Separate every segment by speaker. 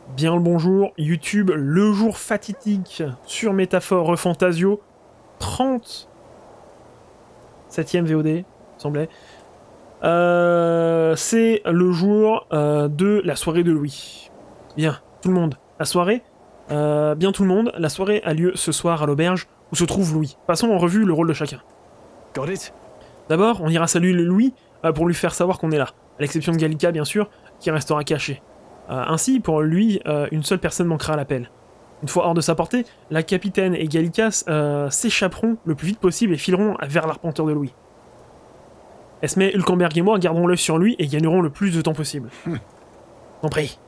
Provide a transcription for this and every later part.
Speaker 1: Bien le bonjour, YouTube, le jour fatidique sur métaphore ReFantazio, 37ème VOD, il me semblait. C'est le jour de la soirée de Louis. Bien, tout le monde, la soirée, bien tout le monde, la soirée a lieu ce soir à l'auberge où se trouve Louis. Passons en revue le rôle de chacun.
Speaker 2: Got it.
Speaker 1: D'abord, on ira saluer Louis pour lui faire savoir qu'on est là, à l'exception de Gallica bien sûr, qui restera caché. Ainsi, pour lui, une seule personne manquera à l'appel. Une fois hors de sa portée, la capitaine et Gallica s'échapperont le plus vite possible et fileront vers l'arpenteur de Louis. Esme, Hulkenberg et moi garderons l'œil sur lui et gagnerons le plus de temps possible. T'en prie.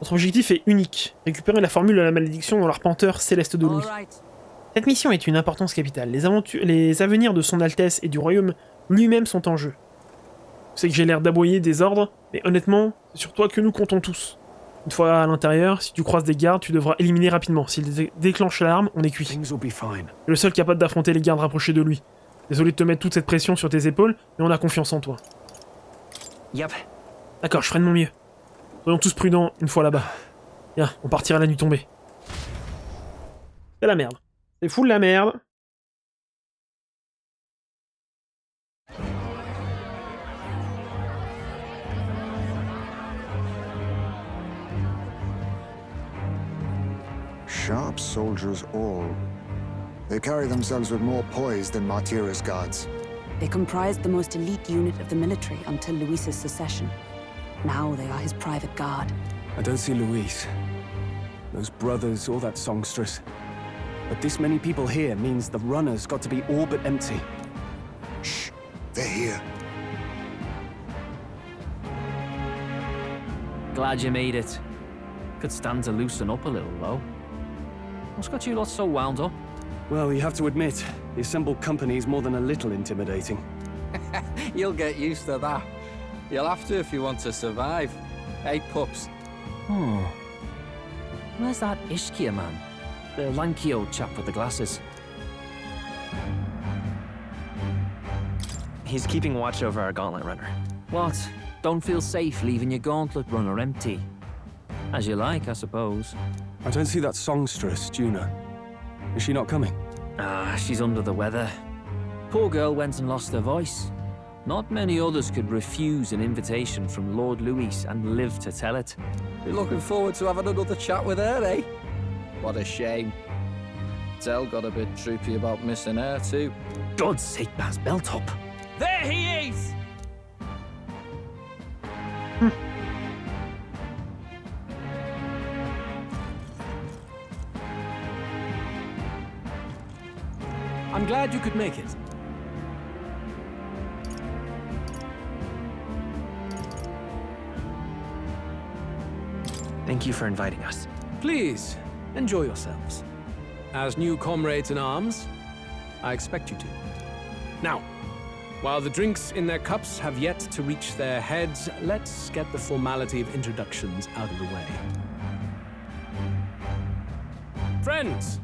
Speaker 1: Notre objectif est unique, récupérer la formule de la malédiction dans l'arpenteur céleste de Louis. Cette mission est une importance capitale. Les avenirs de son Altesse et du royaume lui-même sont en jeu. Je sais que j'ai l'air d'aboyer des ordres, mais honnêtement, c'est sur toi que nous comptons tous. Une fois à l'intérieur, si tu croises des gardes, tu devras éliminer rapidement. S'ils déclenchent l'alarme, on est cuit.
Speaker 2: Things will be fine.
Speaker 1: Tu es le seul capable d'affronter les gardes rapprochés de lui. Désolé de te mettre toute cette pression sur tes épaules, mais on a confiance en toi.
Speaker 2: Yep.
Speaker 1: D'accord, je ferai de mon mieux. Soyons tous prudents une fois là-bas. Viens, on partira la nuit tombée. C'est la merde. C'est full la merde.
Speaker 3: Sharp soldiers all. They carry themselves with more poise than Martira's guards.
Speaker 4: They comprised the most elite unit of the military until Luis's secession. Now they are his private guard.
Speaker 2: I don't see Luis, those brothers, or that songstress. But this many people here means the runner's got to be all but empty.
Speaker 3: Shh, they're here.
Speaker 5: Glad you made it. Could stand to loosen up a little, though. What's got you lot so wound up?
Speaker 2: Well, you have to admit, the assembled company is more than a little intimidating.
Speaker 6: You'll get used to that. You'll have to if you want to survive. Hey, pups.
Speaker 5: Hmm. Where's that Ishkia man? The lanky old chap with the glasses.
Speaker 7: He's keeping watch over our gauntlet runner.
Speaker 5: What? Don't feel safe leaving your gauntlet runner empty? As you like, I suppose.
Speaker 2: I don't see that songstress, Juna. Is she not coming?
Speaker 5: Ah, she's under the weather. Poor girl went and lost her voice. Not many others could refuse an invitation from Lord Louis and live to tell it.
Speaker 6: Be looking forward to having another chat with her, eh? What a shame. Tell got a bit droopy about missing her, too.
Speaker 5: God's sake, Baz, belt up.
Speaker 7: There he is!
Speaker 2: I'm glad you could make it.
Speaker 7: Thank you for inviting us.
Speaker 8: Please, enjoy yourselves. As new comrades in arms, I expect you to. Now, while the drinks in their cups have yet to reach their heads, let's get the formality of introductions out of the way. Friends,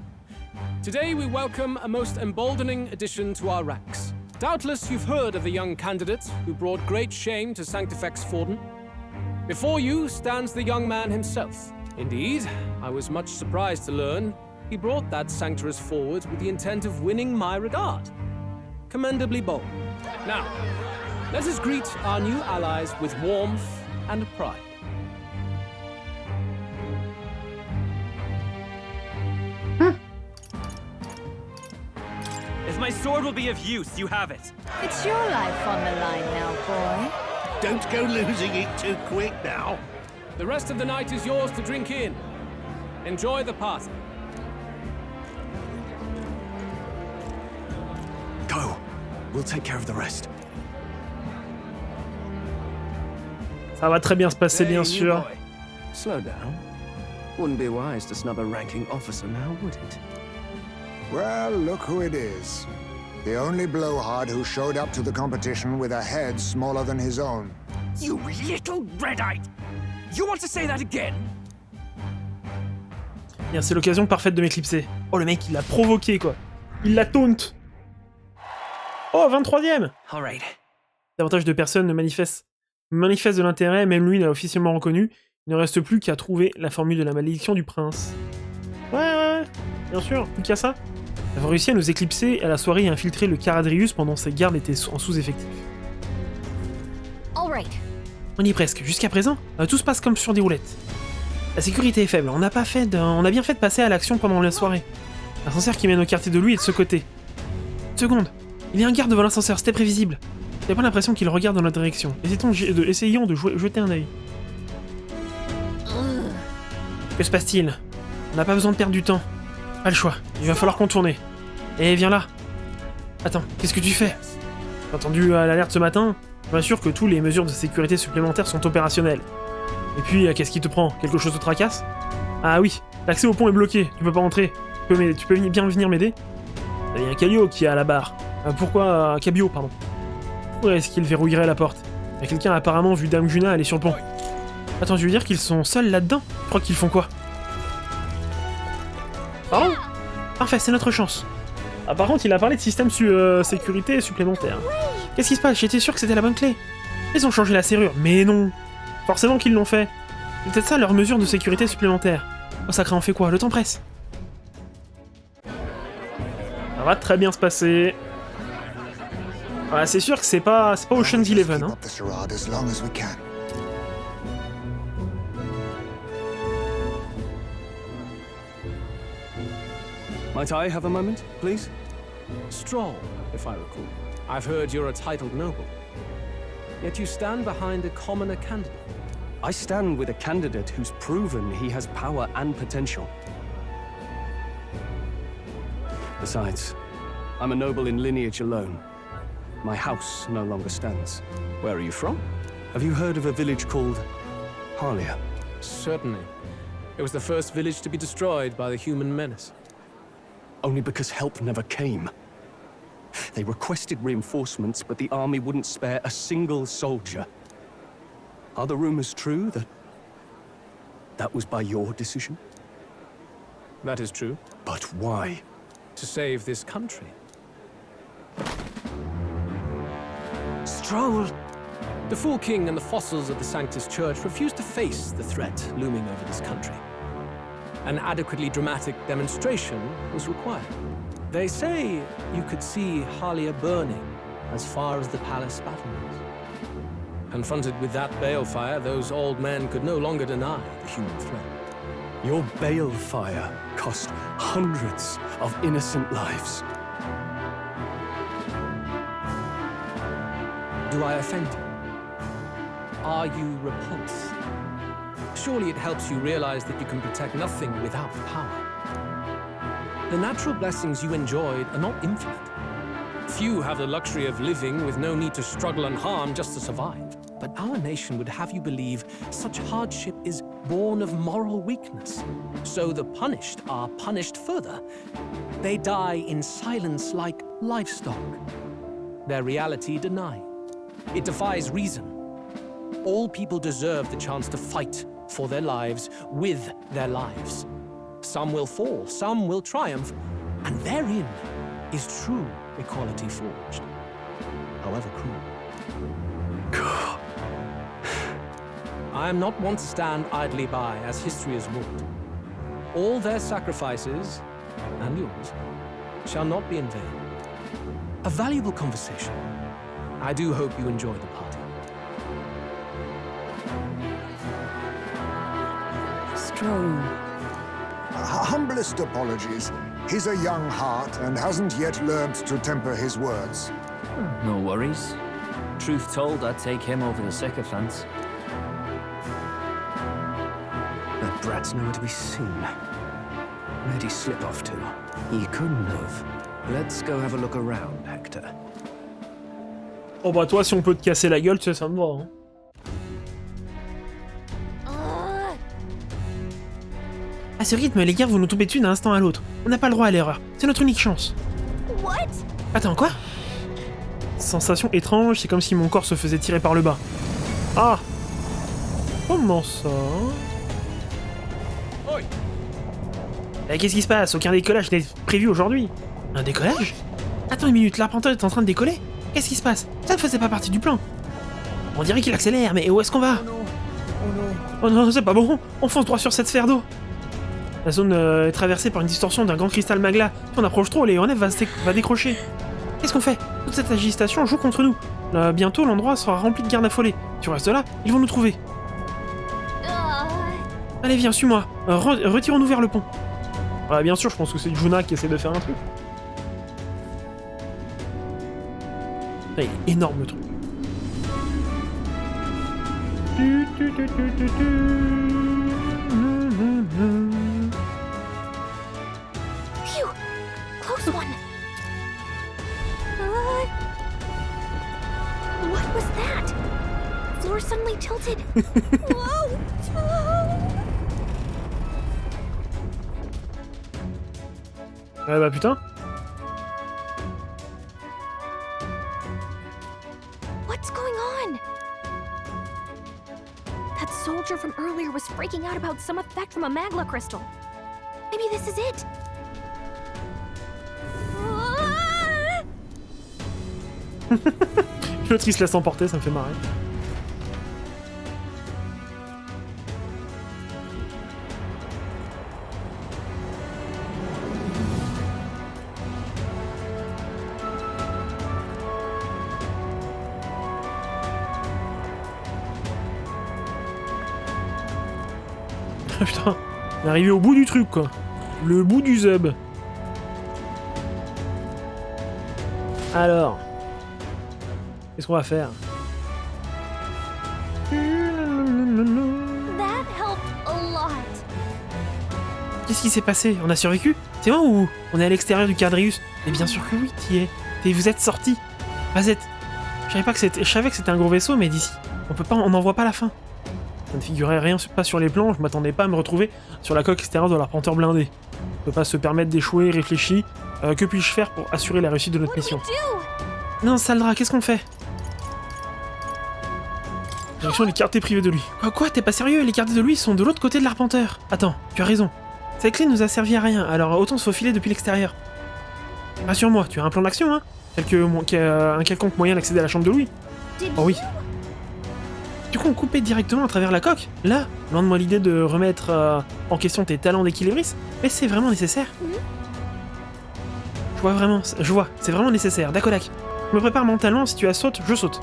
Speaker 8: today we welcome a most emboldening addition to our ranks. Doubtless you've heard of the young candidate who brought great shame to Sanctifex Forden. Before you stands the young man himself. Indeed, I was much surprised to learn he brought that sanctuary forward with the intent of winning my regard. Commendably bold. Now, let us greet our new allies with warmth and pride.
Speaker 7: If my sword will be of use, you have it.
Speaker 9: It's your life on the line now, boy.
Speaker 10: Don't go losing it too quick now.
Speaker 8: The rest of the night is yours to drink in. Enjoy the party.
Speaker 2: Go. We'll take care of the rest.
Speaker 1: Ça va très bien se passer, bien
Speaker 2: Hey, new
Speaker 1: sûr.
Speaker 2: boy. Slow down. Wouldn't be wise to snub a ranking officer now, would it?
Speaker 3: Well, look who it is. The only blowhard who showed up to the competition with a head smaller than his own.
Speaker 7: You little red-eyed! You want to say that again?
Speaker 1: Bien, c'est l'occasion parfaite de m'éclipser. Oh, le mec, il l'a provoqué, quoi. Il l'a taunt. Oh, 23ème.
Speaker 7: Alright.
Speaker 1: Davantage de personnes manifestent de l'intérêt, même lui l'a officiellement reconnu. Il ne reste plus qu'à trouver la formule de la malédiction du prince. Ouais, bien sûr, plus qu'à ça. Nous avons réussi à nous éclipser à la soirée et à infiltrer le Caradrius pendant ses gardes étaient en sous-effectif. On y est presque. Jusqu'à présent, tout se passe comme sur des roulettes. La sécurité est faible. On a bien fait de passer à l'action pendant la soirée. L'ascenseur qui mène au quartier de Louis est de ce côté. Une seconde. Il y a un garde devant l'ascenseur, c'était prévisible. J'ai pas l'impression qu'il regarde dans notre direction. Essayons de jeter un œil. Que se passe-t-il? On n'a pas besoin de perdre du temps. Pas le choix. Il va falloir contourner. Et viens là. Attends, qu'est-ce que tu fais? J'ai entendu l'alerte ce matin. Je m'assure que toutes les mesures de sécurité supplémentaires sont opérationnelles. Et puis, qu'est-ce qui te prend? Quelque chose te tracasse? Ah oui, l'accès au pont est bloqué. Tu peux pas entrer. Tu peux bien venir m'aider? Il y a un Calio qui est à la barre. Pourquoi... Cabio, pardon. Pourquoi est-ce qu'il verrouillerait la porte? Il y a quelqu'un apparemment vu Dame Juna aller sur le pont. Attends, je veux dire qu'ils sont seuls là-dedans? Je crois qu'ils font quoi? Pardon? Parfait, c'est notre chance. Ah, par contre, il a parlé de système sécurité supplémentaire. Qu'est-ce qui se passe? J'étais sûr que c'était la bonne clé. Ils ont changé la serrure. Mais non! Forcément qu'ils l'ont fait. C'est peut-être ça leur mesure de sécurité supplémentaire. Oh sacré, on fait quoi? Le temps presse. Ça va très bien se passer. Voilà, c'est sûr que c'est pas Ocean's 11, hein.
Speaker 2: Might I have a moment, please?
Speaker 8: Stroll, if I recall. I've heard you're a titled noble. Yet you stand behind a commoner candidate.
Speaker 2: I stand with a candidate who's proven he has power and potential. Besides, I'm a noble in lineage alone. My house no longer stands.
Speaker 6: Where are you from?
Speaker 2: Have you heard of a village called Harlia?
Speaker 8: Certainly. It was the first village to be destroyed by the human menace.
Speaker 2: Only because help never came. They requested reinforcements, but the army wouldn't spare a single soldier. Are the rumors true that was by your decision?
Speaker 8: That is true.
Speaker 2: But why?
Speaker 8: To save this country.
Speaker 6: Stroll!
Speaker 8: The Fool King and the fossils of the Sanctus Church refused to face the threat looming over this country. An adequately dramatic demonstration was required. They say you could see Harlia burning as far as the palace battlements. Confronted with that balefire, those old men could no longer deny the human threat.
Speaker 2: Your balefire cost hundreds of innocent lives.
Speaker 8: Do I offend you? Are you repulsed? Surely it helps you realize that you can protect nothing without power. The natural blessings you enjoyed are not infinite. Few have the luxury of living with no need to struggle and harm just to survive. But our nation would have you believe such hardship is born of moral weakness. So the punished are punished further. They die in silence like livestock. Their reality denied. It defies reason. All people deserve the chance to fight for their lives with their lives. Some will fall, some will triumph, and therein is true equality forged, however cruel. I am not one to stand idly by as history is wrought. All their sacrifices, and yours, shall not be in vain. A valuable conversation. I do hope you enjoy the party.
Speaker 4: Strong.
Speaker 3: Humblest apologies. He's a young heart and hasn't yet learned to temper his words.
Speaker 5: No worries. Truth told, I'd take him over the sycophants.
Speaker 2: That brat's nowhere to be seen. Where'd he slip off to? He couldn't have. Let's go have a look around, Hector.
Speaker 1: Oh bah toi, si on peut te casser la gueule, tu sais, ça me va, hein. À ce rythme, les guerres vont nous tomber dessus d'un instant à l'autre. On n'a pas le droit à l'erreur. C'est notre unique chance.
Speaker 9: What?
Speaker 1: Attends, quoi? Sensation étrange, c'est comme si mon corps se faisait tirer par le bas. Ah! Comment ça? Qu'est-ce qui se passe? Aucun décollage n'est prévu aujourd'hui. Un décollage? Attends une minute, l'Arpenteur est en train de décoller? Qu'est-ce qui se passe? Ça ne faisait pas partie du plan. On dirait qu'il accélère, mais où est-ce qu'on va? Oh non, c'est pas bon. On fonce droit sur cette sphère d'eau. La zone est traversée par une distorsion d'un grand cristal magla. Si on approche trop, l'aéronef va décrocher. Qu'est-ce qu'on fait? Toute cette agitation joue contre nous. Bientôt, l'endroit sera rempli de gardes affolés. Tu restes là, ils vont nous trouver. Allez, viens, suis-moi. Retirons-nous vers le pont. Ouais, bien sûr, je pense que c'est Juna qui essaie de faire un truc. Ah, il est énorme le truc.
Speaker 9: Phew! Close one! What was that? Floor suddenly tilted. Whoa!
Speaker 1: Ouais bah putain.
Speaker 9: What's going on? That soldier from earlier was freaking out about some effect from a magla crystal. Maybe this is it.
Speaker 1: L'autre il se laisse emporter, ça me fait marrer. Ah putain, on est arrivé au bout du truc quoi. Le bout du zub. Alors, qu'est-ce qu'on va faire?
Speaker 9: That helped a lot.
Speaker 1: Qu'est-ce qui s'est passé? On a survécu? C'est moi ou on est à l'extérieur du Quadrius? Et bien sûr que oui, t'y es. Et vous êtes sortis. Mazette, je savais que c'était un gros vaisseau, mais d'ici, on n'en voit pas la fin. Ça ne figurait rien pas sur les plans, je m'attendais pas à me retrouver sur la coque extérieure de l'arpenteur blindé. On peut pas se permettre d'échouer, réfléchi. Que puis-je faire pour assurer la réussite de notre mission? Non, Saldra, qu'est-ce qu'on fait? Direction les quartiers privés de lui. Quoi? T'es pas sérieux? Les quartiers de lui sont de l'autre côté de l'arpenteur. Attends, tu as raison. Cette clé nous a servi à rien, alors autant se faufiler depuis l'extérieur. Rassure-moi, tu as un plan d'action, hein? Un quelconque moyen d'accéder à la chambre de Louis? Oh oui. Du coup, on coupait directement à travers la coque? Là, loin de moi l'idée de remettre en question tes talents d'équilibriste, mais c'est vraiment nécessaire. Je vois, c'est vraiment nécessaire, d'accord. Je me prépare mentalement, si tu as saute, je saute.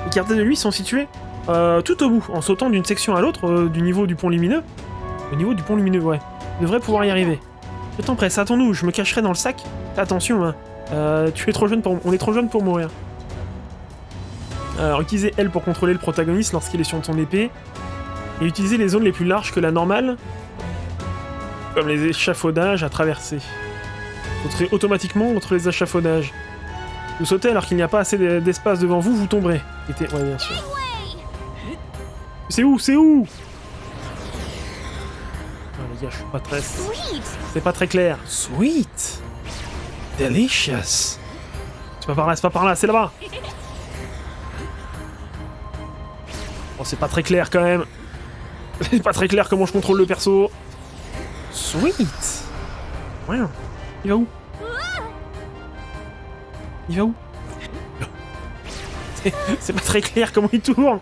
Speaker 1: Les quartiers de lui sont situés tout au bout, en sautant d'une section à l'autre du niveau du pont lumineux. Au niveau du pont lumineux, ouais. Je devrais pouvoir y arriver. Le temps presse, attends-nous, je me cacherai dans le sac. Attention, hein. Tu es trop jeune pour... On est trop jeune pour mourir. Alors, utiliser L pour contrôler le protagoniste lorsqu'il est sur son épée. Et utiliser les zones les plus larges que la normale, comme les échafaudages à traverser. Sauterez automatiquement entre les échafaudages. Vous sautez alors qu'il n'y a pas assez d'espace devant vous, vous tomberez. Ouais, bien sûr. C'est où? C'est où? Oh, les gars, je suis pas très... C'est pas très clair. Sweet. Delicious. C'est pas par là, c'est là-bas. Oh, c'est pas très clair quand même. C'est pas très clair comment je contrôle le perso. Sweet. Ouais. Il va où? Il va où? C'est pas très clair comment il tourne.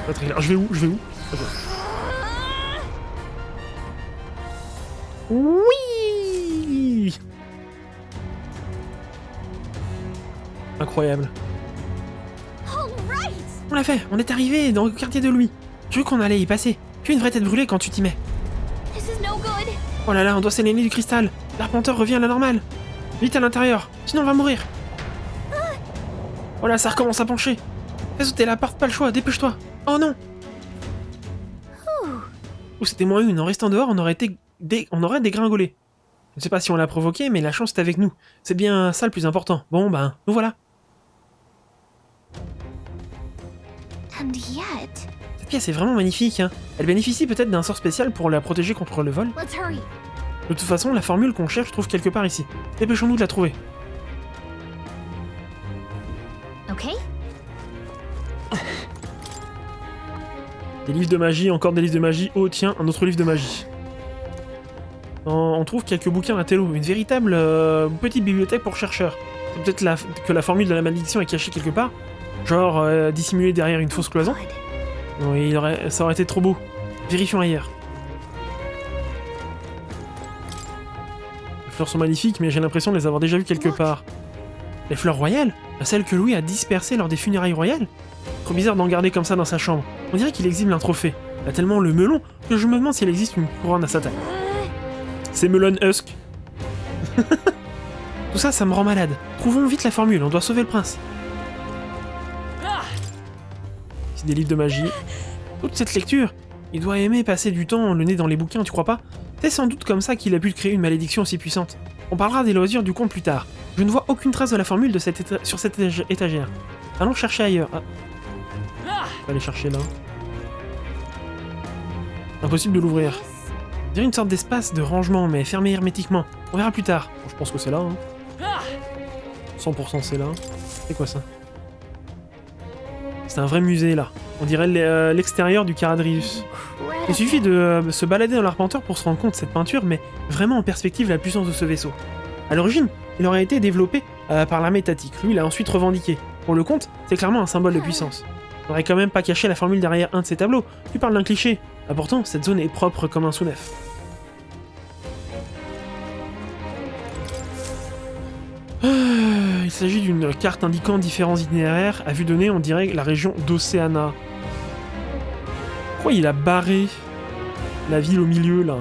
Speaker 1: Pas très clair. Je vais où? Okay. Oui. Incroyable. On l'a fait, on est arrivé dans le quartier de Louis. Je veux qu'on allait y passer. Tu as une vraie tête brûlée quand tu t'y mets. Oh là là, on doit s'éloigner du cristal. L'arpenteur revient à la normale. Vite à l'intérieur, sinon on va mourir. Oh là, ça recommence à pencher. Fais sauter la porte, pas le choix, dépêche-toi. Oh non. Ou c'était moins une, en restant dehors, on aurait dégringolé. Je ne sais pas si on l'a provoqué, mais la chance est avec nous. C'est bien ça le plus important. Bon ben, nous voilà. Cette pièce est vraiment magnifique, hein. Elle bénéficie peut-être d'un sort spécial pour la protéger contre le vol. De toute façon, la formule qu'on cherche trouve quelque part ici. Dépêchons-nous de la trouver.
Speaker 9: Ok.
Speaker 1: Des livres de magie, encore des livres de magie. Oh tiens, un autre livre de magie. On trouve quelques bouquins à Tello. Une véritable petite bibliothèque pour chercheurs. C'est peut-être que la formule de la malédiction est cachée quelque part. Genre, dissimuler derrière une fausse cloison? Oui, ça aurait été trop beau. Vérifions ailleurs. Les fleurs sont magnifiques, mais j'ai l'impression de les avoir déjà vues quelque part. Les fleurs royales? Celles que Louis a dispersées lors des funérailles royales? Trop bizarre d'en garder comme ça dans sa chambre. On dirait qu'il exhibe un trophée. Il a tellement le melon que je me demande s'il existe une couronne à sa taille. C'est Melon Husk. Tout ça, ça me rend malade. Trouvons vite la formule, on doit sauver le prince. C'est des livres de magie. Toute cette lecture, il doit aimer passer du temps le nez dans les bouquins, tu crois pas? C'est sans doute comme ça qu'il a pu créer une malédiction aussi puissante. On parlera des loisirs du conte plus tard. Je ne vois aucune trace de la formule de sur cette étagère. Allons chercher ailleurs. Ah. On va aller chercher là. Impossible de l'ouvrir. On dirait une sorte d'espace de rangement, mais fermé hermétiquement. On verra plus tard. Bon, je pense que c'est là. Hein. 100% c'est là. C'est quoi ça? C'est un vrai musée là. On dirait l'extérieur du Caradrius. Il suffit de se balader dans l'arpenteur pour se rendre compte de cette peinture, mais vraiment en perspective la puissance de ce vaisseau. A l'origine, il aurait été développé par l'armée étatique. Lui, il l'a ensuite revendiqué. Pour le comte, c'est clairement un symbole de puissance. On n'aurait quand même pas caché la formule derrière un de ces tableaux. Tu parles d'un cliché. Ah, pourtant, cette zone est propre comme un sous-neuf. Il s'agit d'une carte indiquant différents itinéraires. À vue de nez, on dirait la région d'Océana. Pourquoi il a barré la ville au milieu, là?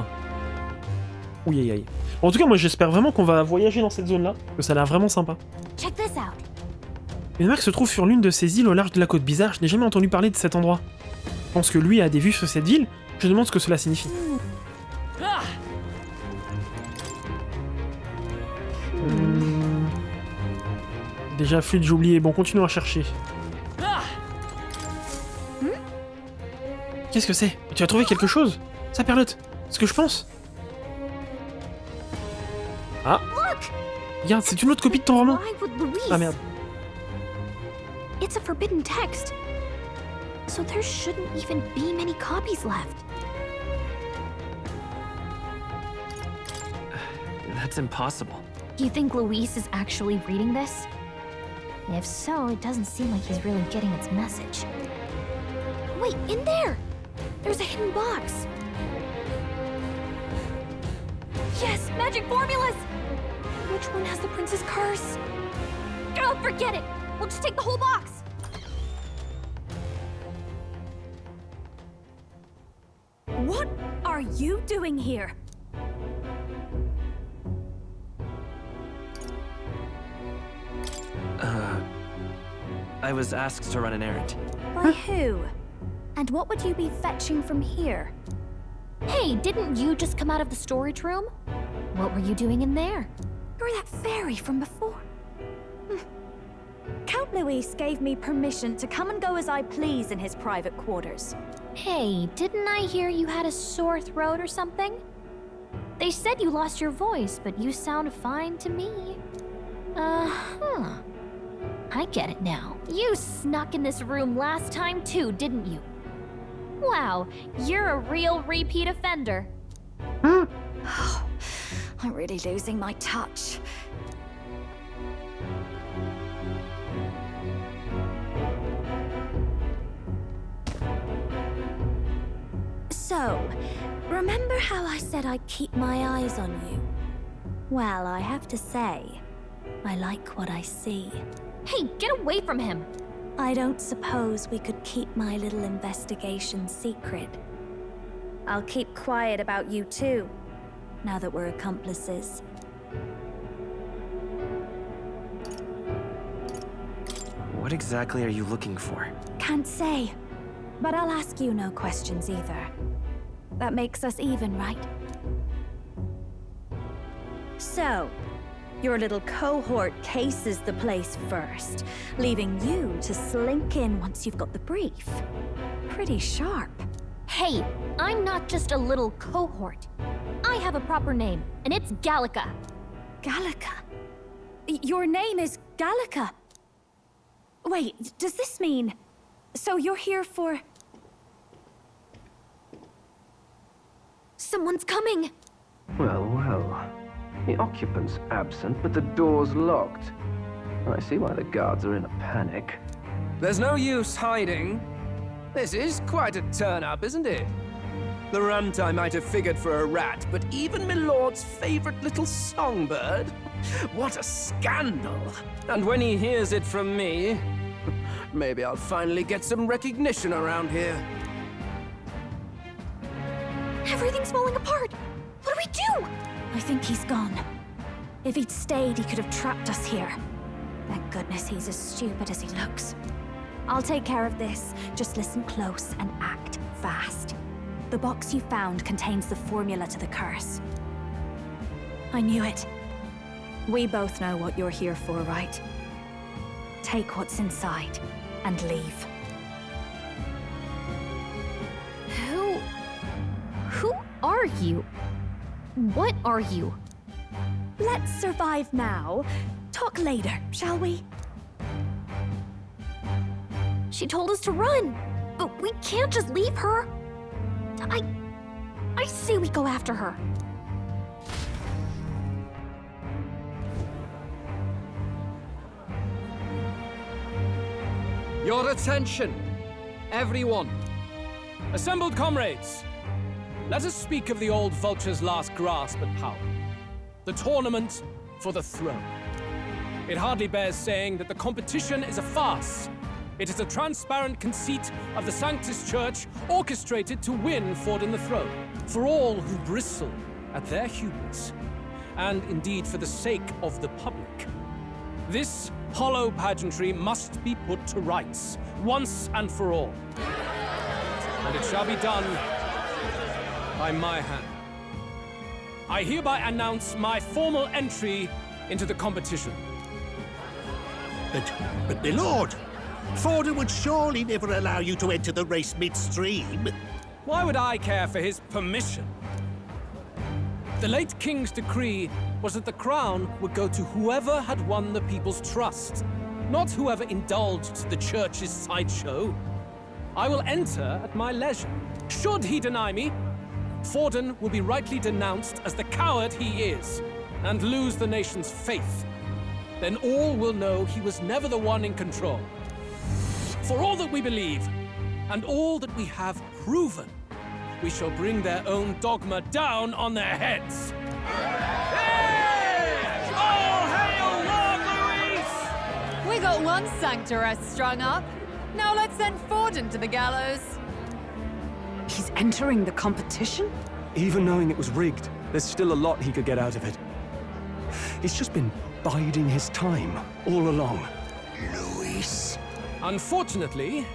Speaker 1: Ouh, aïe, aïe. Bon, en tout cas, moi, j'espère vraiment qu'on va voyager dans cette zone-là, que ça a l'air vraiment sympa.
Speaker 9: Check this out.
Speaker 1: Une marque se trouve sur l'une de ces îles au large de la côte. Bizarre, je n'ai jamais entendu parler de cet endroit. Je pense que lui a des vues sur cette ville. Je demande ce que cela signifie. Déjà fluide, j'ai oublié. Bon, continuons à chercher. Qu'est-ce que c'est? Tu as trouvé quelque chose? Ça, Perlotte, ce que je pense? Ah! Regarde, c'est une autre copie de ton roman. Ah merde.
Speaker 9: It's a forbidden text. So there shouldn't even be many copies left.
Speaker 5: That's impossible.
Speaker 9: Do you think Luis is actually reading this? If so, it doesn't seem like he's really getting its message. Wait, in there! There's a hidden box. Yes, magic formulas! Which one has the prince's curse? Oh, forget it! We'll just take the whole box!
Speaker 11: What are you doing here?
Speaker 5: I was asked to run an errand.
Speaker 11: By who? And what would you be fetching from here?
Speaker 9: Hey, didn't you just come out of the storage room? What were you doing in there?
Speaker 11: You're that fairy from before. Count Luis gave me permission to come and go as I please in his private quarters.
Speaker 9: Hey, didn't I hear you had a sore throat or something? They said you lost your voice, but you sound fine to me. I get it now. You snuck in this room last time too, didn't you? Wow, you're a real repeat offender.
Speaker 11: I'm really losing my touch. So, remember how I said I'd keep my eyes on you? Well, I have to say, I like what I see.
Speaker 9: Hey, get away from him!
Speaker 11: I don't suppose we could keep my little investigation secret. I'll keep quiet about you too, now that we're accomplices.
Speaker 5: What exactly are you looking for?
Speaker 11: Can't say, but I'll ask you no questions either. That makes us even, right? So, your little cohort cases the place first, leaving you to slink in once you've got the brief. Pretty sharp.
Speaker 9: Hey, I'm not just a little cohort. I have a proper name, and it's Gallica.
Speaker 11: Gallica? Your name is Gallica? Wait, does this mean... So you're here for...
Speaker 9: Someone's coming!
Speaker 12: Well, well. The occupant's absent, but the door's locked. I see why the guards are in a panic.
Speaker 6: There's no use hiding. This is quite a turn-up, isn't it? The runt I might have figured for a rat, but even my lord's favorite little songbird? What a scandal! And when he hears it from me, maybe I'll finally get some recognition around here.
Speaker 11: Everything's falling apart. What do we do? I think he's gone. If he'd stayed, he could have trapped us here. Thank goodness he's as stupid as he looks. I'll take care of this. Just listen close and act fast. The box you found contains the formula to the curse. I knew it. We both know what you're here for, right? Take what's inside and leave.
Speaker 9: Who are you? What are you?
Speaker 11: Let's survive now. Talk later, shall we?
Speaker 9: She told us to run, but we can't just leave her. I say we go after her.
Speaker 8: Your attention, everyone. Assembled comrades, let us speak of the old vulture's last grasp at power. The tournament for the throne. It hardly bears saying that the competition is a farce. It is a transparent conceit of the Sanctus Church orchestrated to win Forden the throne, for all who bristle at their hubris, and indeed for the sake of the public. This hollow pageantry must be put to rights, once and for all. And it shall be done by my hand. I hereby announce my formal entry into the competition.
Speaker 10: But my lord, Forden would surely never allow you to enter the race midstream.
Speaker 8: Why would I care for his permission? The late king's decree was that the crown would go to whoever had won the people's trust, not whoever indulged the church's sideshow. I will enter at my leisure. Should he deny me, Forden will be rightly denounced as the coward he is, and lose the nation's faith. Then all will know he was never the one in control. For all that we believe, and all that we have proven, we shall bring their own dogma down on their heads. Hey! All hail Lord Luis!
Speaker 13: We got one sanctoress strung up. Now let's send Forden to the gallows.
Speaker 4: He's entering the competition?
Speaker 2: Even knowing it was rigged, there's still a lot he could get out of it. He's just been biding his time all along.
Speaker 3: Luis.
Speaker 8: Unfortunately,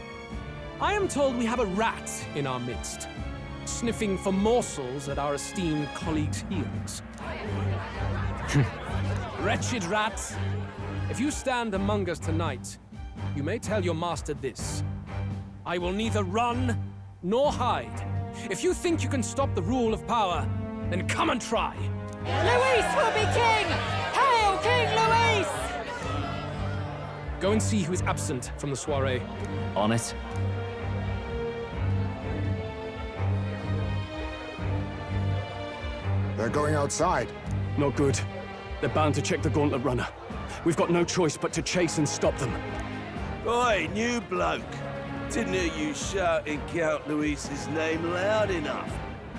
Speaker 8: I am told we have a rat in our midst, sniffing for morsels at our esteemed colleagues' heels. Wretched rat, if you stand among us tonight, you may tell your master this. I will neither run nor hide. If you think you can stop the rule of power, then come and try.
Speaker 13: Luis will be king! Hail King Luis!
Speaker 8: Go and see who is absent from the soiree.
Speaker 5: On it.
Speaker 3: They're going outside.
Speaker 2: Not good. They're bound to check the gauntlet runner. We've got no choice but to chase and stop them.
Speaker 10: Oi, new bloke. Didn't hear you shouting Count Luis's name loud enough.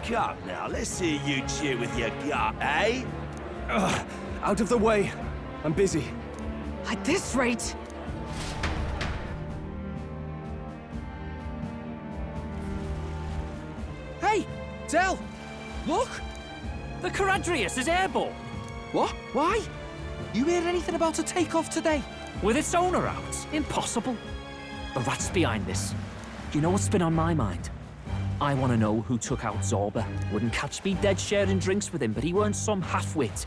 Speaker 10: Come now, let's hear you cheer with your gut, eh?
Speaker 2: Out of the way. I'm busy.
Speaker 4: At this rate...
Speaker 6: Hey, Del! Look! The Caradrius is airborne! What? Why? You hear anything about a takeoff today? With its owner out? Impossible. The rat's behind this. Do you know what's been on my mind? I want to know who took out Zorba. Wouldn't catch me dead sharing drinks with him, but he weren't some half-wit.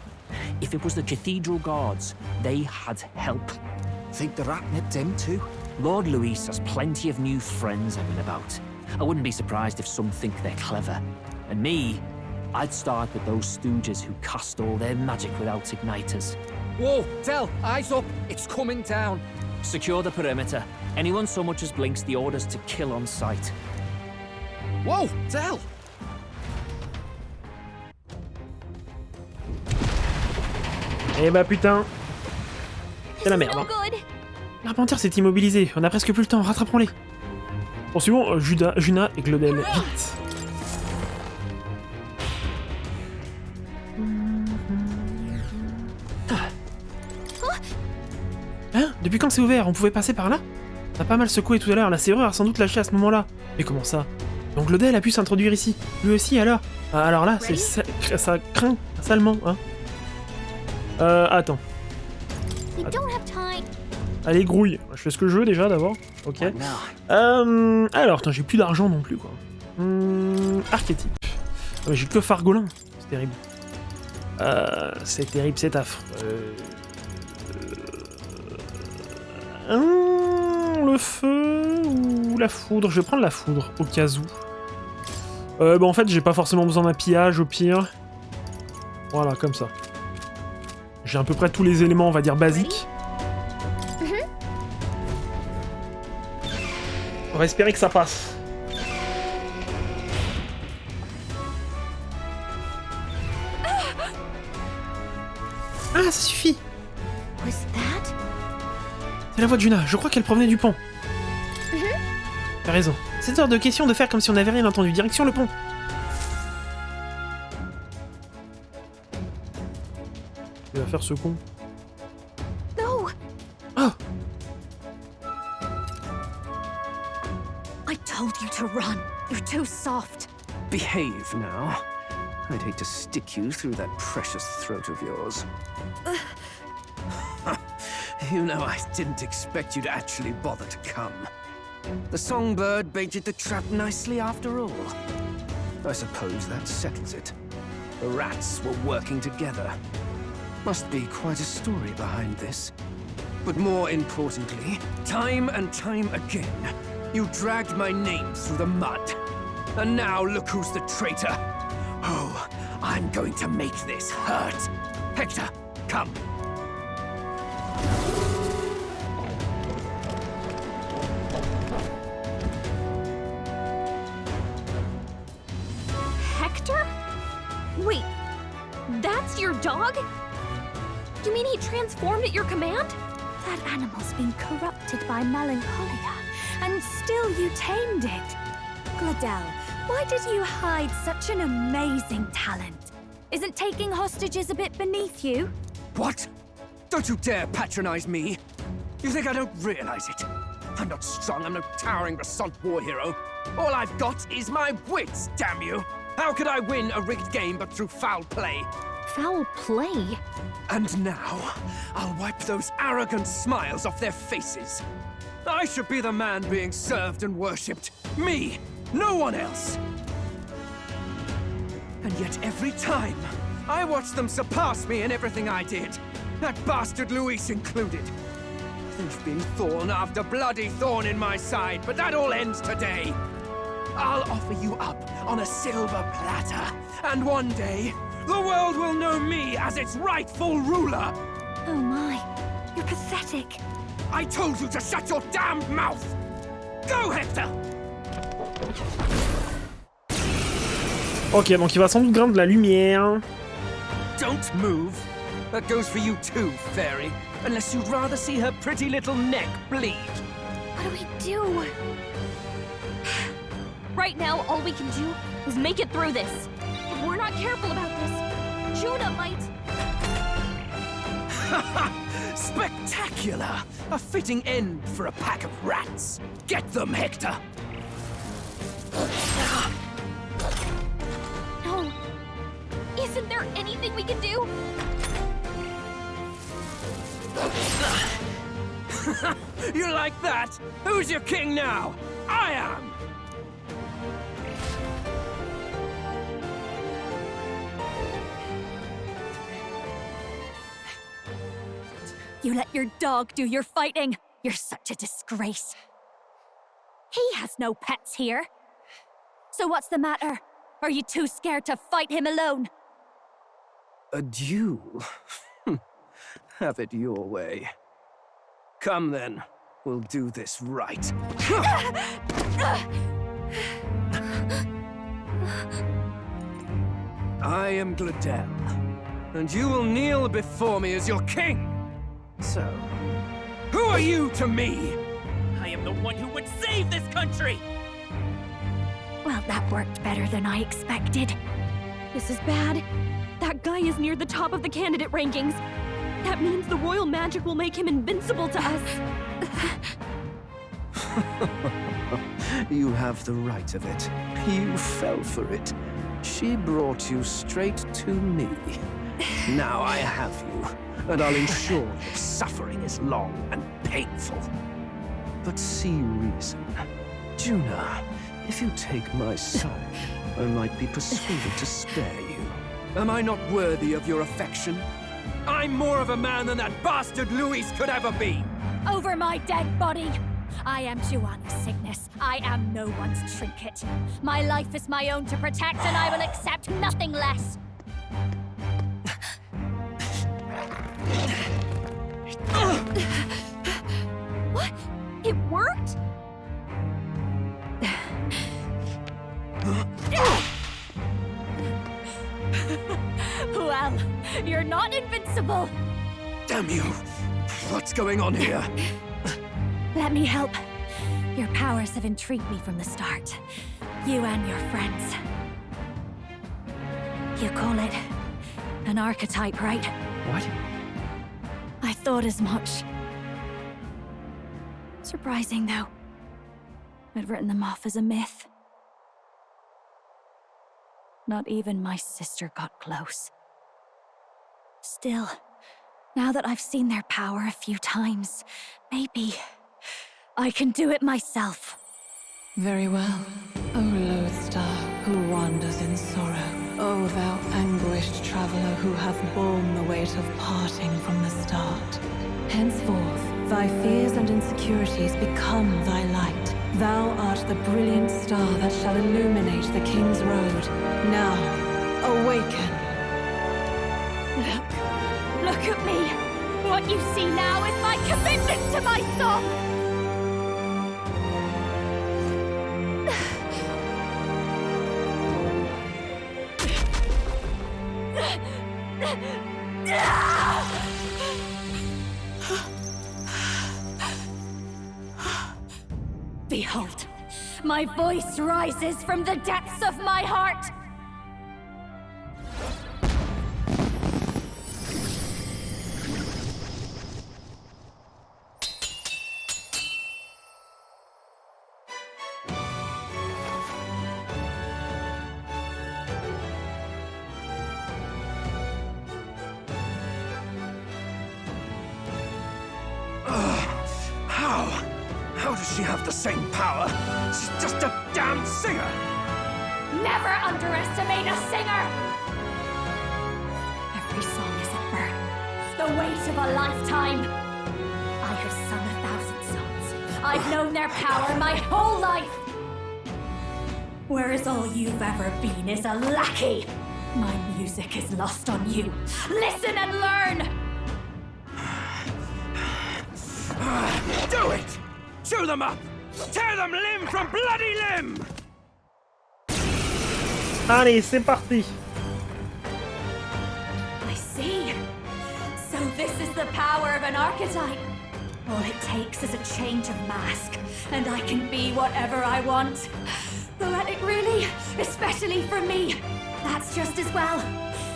Speaker 6: If it was the Cathedral Guards, they had help. Think the rat nipped him too? Lord Luis has plenty of new friends hanging about. I wouldn't be surprised if some think they're clever. And me, I'd start with those stooges who cast all their magic without igniters. Whoa, Del, eyes up. It's coming down.
Speaker 5: Secure the perimeter. Anyone so much as blinks, the orders to kill on sight.
Speaker 6: Whoa, Del!
Speaker 1: Eh bah putain, c'est la merde.
Speaker 9: No
Speaker 1: Hein.
Speaker 9: good.
Speaker 1: L'arpentière s'est immobilisée, on a presque plus le temps, rattrapons-les. Poursuivons Juna et Glodel, vite. Hein? Depuis quand c'est ouvert? On pouvait passer par là? T'as pas mal secoué tout à l'heure, la serrure a sans doute lâché à ce moment-là. Mais comment ça? Donc Glodel a pu s'introduire ici. Lui aussi alors? Alors là, ça craint salement, hein. Attends. Allez, grouille. Je fais ce que je veux déjà d'abord. Ok. Alors, attends, j'ai plus d'argent non plus quoi. Archétype. Ah, mais j'ai que Fargolin. C'est terrible. C'est terrible, c'est affreux. Le feu ou la foudre? Je vais prendre la foudre au cas où. Bah en fait, j'ai pas forcément besoin d'un pillage au pire. Voilà, comme ça. J'ai à peu près tous les éléments, on va dire, basiques. On va espérer que ça passe. Ah, ça suffit. C'est la voix de Juna, je crois qu'elle provenait du pont. T'as raison. C'est hors de question de faire comme si on n'avait rien entendu. Direction le pont. Il va faire ce con.
Speaker 11: No.
Speaker 1: Oh.
Speaker 11: I told you to run. You're too soft.
Speaker 12: Behave now. I'd hate to stick you through that precious throat of yours. You know, I didn't expect you to actually bother to come. The songbird baited the trap nicely after all. I suppose that settles it. The rats were working together. Must be quite a story behind this. But more importantly, time and time again, you dragged my name through the mud. And now look who's the traitor. Oh, I'm going to make this hurt. Hector, come.
Speaker 11: Hector? Wait, that's your dog? You mean he transformed at your command? That animal's been corrupted by melancholia, and still you tamed it. Glodel, why did you hide such an amazing talent? Isn't taking hostages a bit beneath you?
Speaker 12: What? Don't you dare patronize me! You think I don't realize it? I'm not strong, I'm no towering Rassant war hero. All I've got is my wits, damn you! How could I win a rigged game but through foul play?
Speaker 11: Foul play?
Speaker 12: And now, I'll wipe those arrogant smiles off their faces. I should be the man being served and worshipped. Me! No one else! And yet every time, I watch them surpass me in everything I did. That bastard Luis included. They've been thorn after bloody thorn in my side, but that all ends today. I'll offer you up on a silver platter, and one day, the world will know me as its rightful ruler!
Speaker 11: Oh my, you're pathetic.
Speaker 12: I told you to shut your damned mouth! Go, Hector!
Speaker 1: Ok, donc il va sans doute grimper de la lumière.
Speaker 12: Don't move. That goes for you too, fairy. Unless you'd rather see her pretty little neck bleed.
Speaker 11: What do we do? Right now, all we can do is make it through this. If we're not careful about this, Juna might...
Speaker 12: Spectacular! A fitting end for a pack of rats. Get them, Hector!
Speaker 11: No. Isn't there anything we can do?
Speaker 12: You like that? Who's your king now? I am!
Speaker 11: You let your dog do your fighting. You're such a disgrace. He has no pets here. So what's the matter? Are you too scared to fight him alone?
Speaker 12: A duel? Have it your way. Come then, we'll do this right. I am Glodel, and you will kneel before me as your king. So, Who are you to me?
Speaker 6: I am the one who would save this country!
Speaker 11: Well, that worked better than I expected. This is bad. That guy is near the top of the candidate rankings. That means the royal magic will make him invincible to us.
Speaker 12: You have the right of it. You fell for it. She brought you straight to me. Now I have you, and I'll ensure your suffering is long and painful. But see reason. Juna, if you take my side, I might be persuaded to spare you. Am I not worthy of your affection? I'm more of a man than that bastard Luis could ever be!
Speaker 11: Over my dead body! I am Juana's sickness. I am no one's trinket. My life is my own to protect, and I will accept nothing less. What? It worked? Well, you're not invincible.
Speaker 12: Damn you! What's going on here?
Speaker 11: Let me help. Your powers have intrigued me from the start. You and your friends. You call it an archetype, right?
Speaker 12: What?
Speaker 11: I thought as much. Surprising, though. I'd written them off as a myth. Not even my sister got close. Still, now that I've seen their power a few times, maybe I can do it myself.
Speaker 14: Very well. O lodestar, who wanders in sorrow. O thou anguished traveler who hath borne the weight of parting from the start. Henceforth, thy fears and insecurities become thy light. Thou art the brilliant star that shall illuminate the King's Road. Now, awaken.
Speaker 11: Look at me! What you see now is my commitment to my song! Behold, my voice rises from the depths of my heart!
Speaker 12: How does she have the same power? She's just a damn singer!
Speaker 11: Never underestimate a singer! Every song is a burden, the weight of a lifetime. I have sung 1,000 songs. I've known their power my whole life. Whereas all you've ever been is a lackey. My music is lost on you. Listen and learn!
Speaker 12: Do it! Chew them up! Tear them limb from bloody limb!
Speaker 1: Allez, c'est parti!
Speaker 11: I see. So this is the power of an archetype. All it takes is a change of mask, and I can be whatever I want. Poetic, really? Especially for me. That's just as well.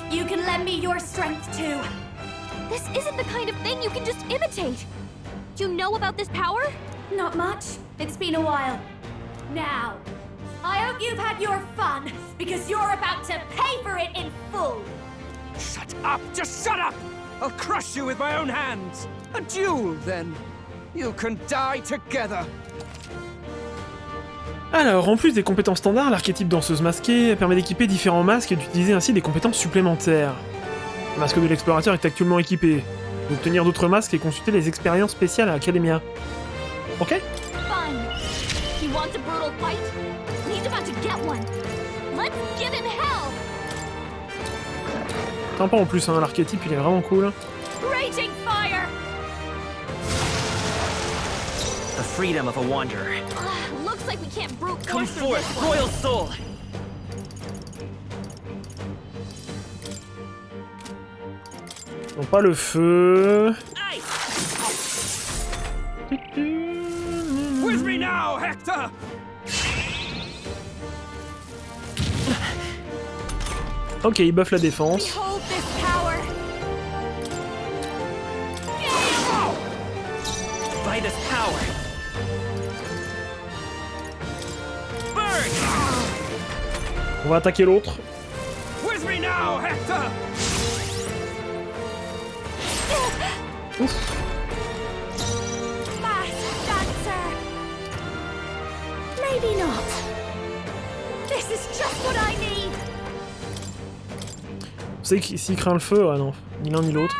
Speaker 11: You can lend me your strength, too.
Speaker 9: This isn't the kind of thing you can just imitate. You know about this power?
Speaker 11: Not much. It's been a while. Now, I hope you've had your fun, because you're about to pay for it in full.
Speaker 12: Shut up! Just shut up! I'll crush you with my own hands! A duel, then. You can die together.
Speaker 1: Alors, en plus des compétences standards, l'archétype danseuse masquée permet d'équiper différents masques et d'utiliser ainsi des compétences supplémentaires. Le masque de l'explorateur est actuellement équipé. D'obtenir d'autres masques et consulter les expériences spéciales à Academia. Ok?
Speaker 9: Fine. You want a brutal fight? He's about to get one. Let's get in hell.
Speaker 1: Sympa en plus, hein, l'archétype il est vraiment cool.
Speaker 11: Raging fire!
Speaker 6: The freedom of a wanderer.
Speaker 9: Looks like we can't brute
Speaker 6: Come
Speaker 9: force
Speaker 6: forth, royal soul!
Speaker 1: Non, pas le feu. Ok, il buff la défense.
Speaker 11: Behold this power.
Speaker 6: By this power. Burn!
Speaker 1: On va attaquer l'autre.
Speaker 6: With me now, Hector!
Speaker 1: Ouf.
Speaker 11: Fast dancer. Maybe not. This is just what I need.
Speaker 1: Vous savez que s'il craint le feu, ah non, ni l'un ni l'autre.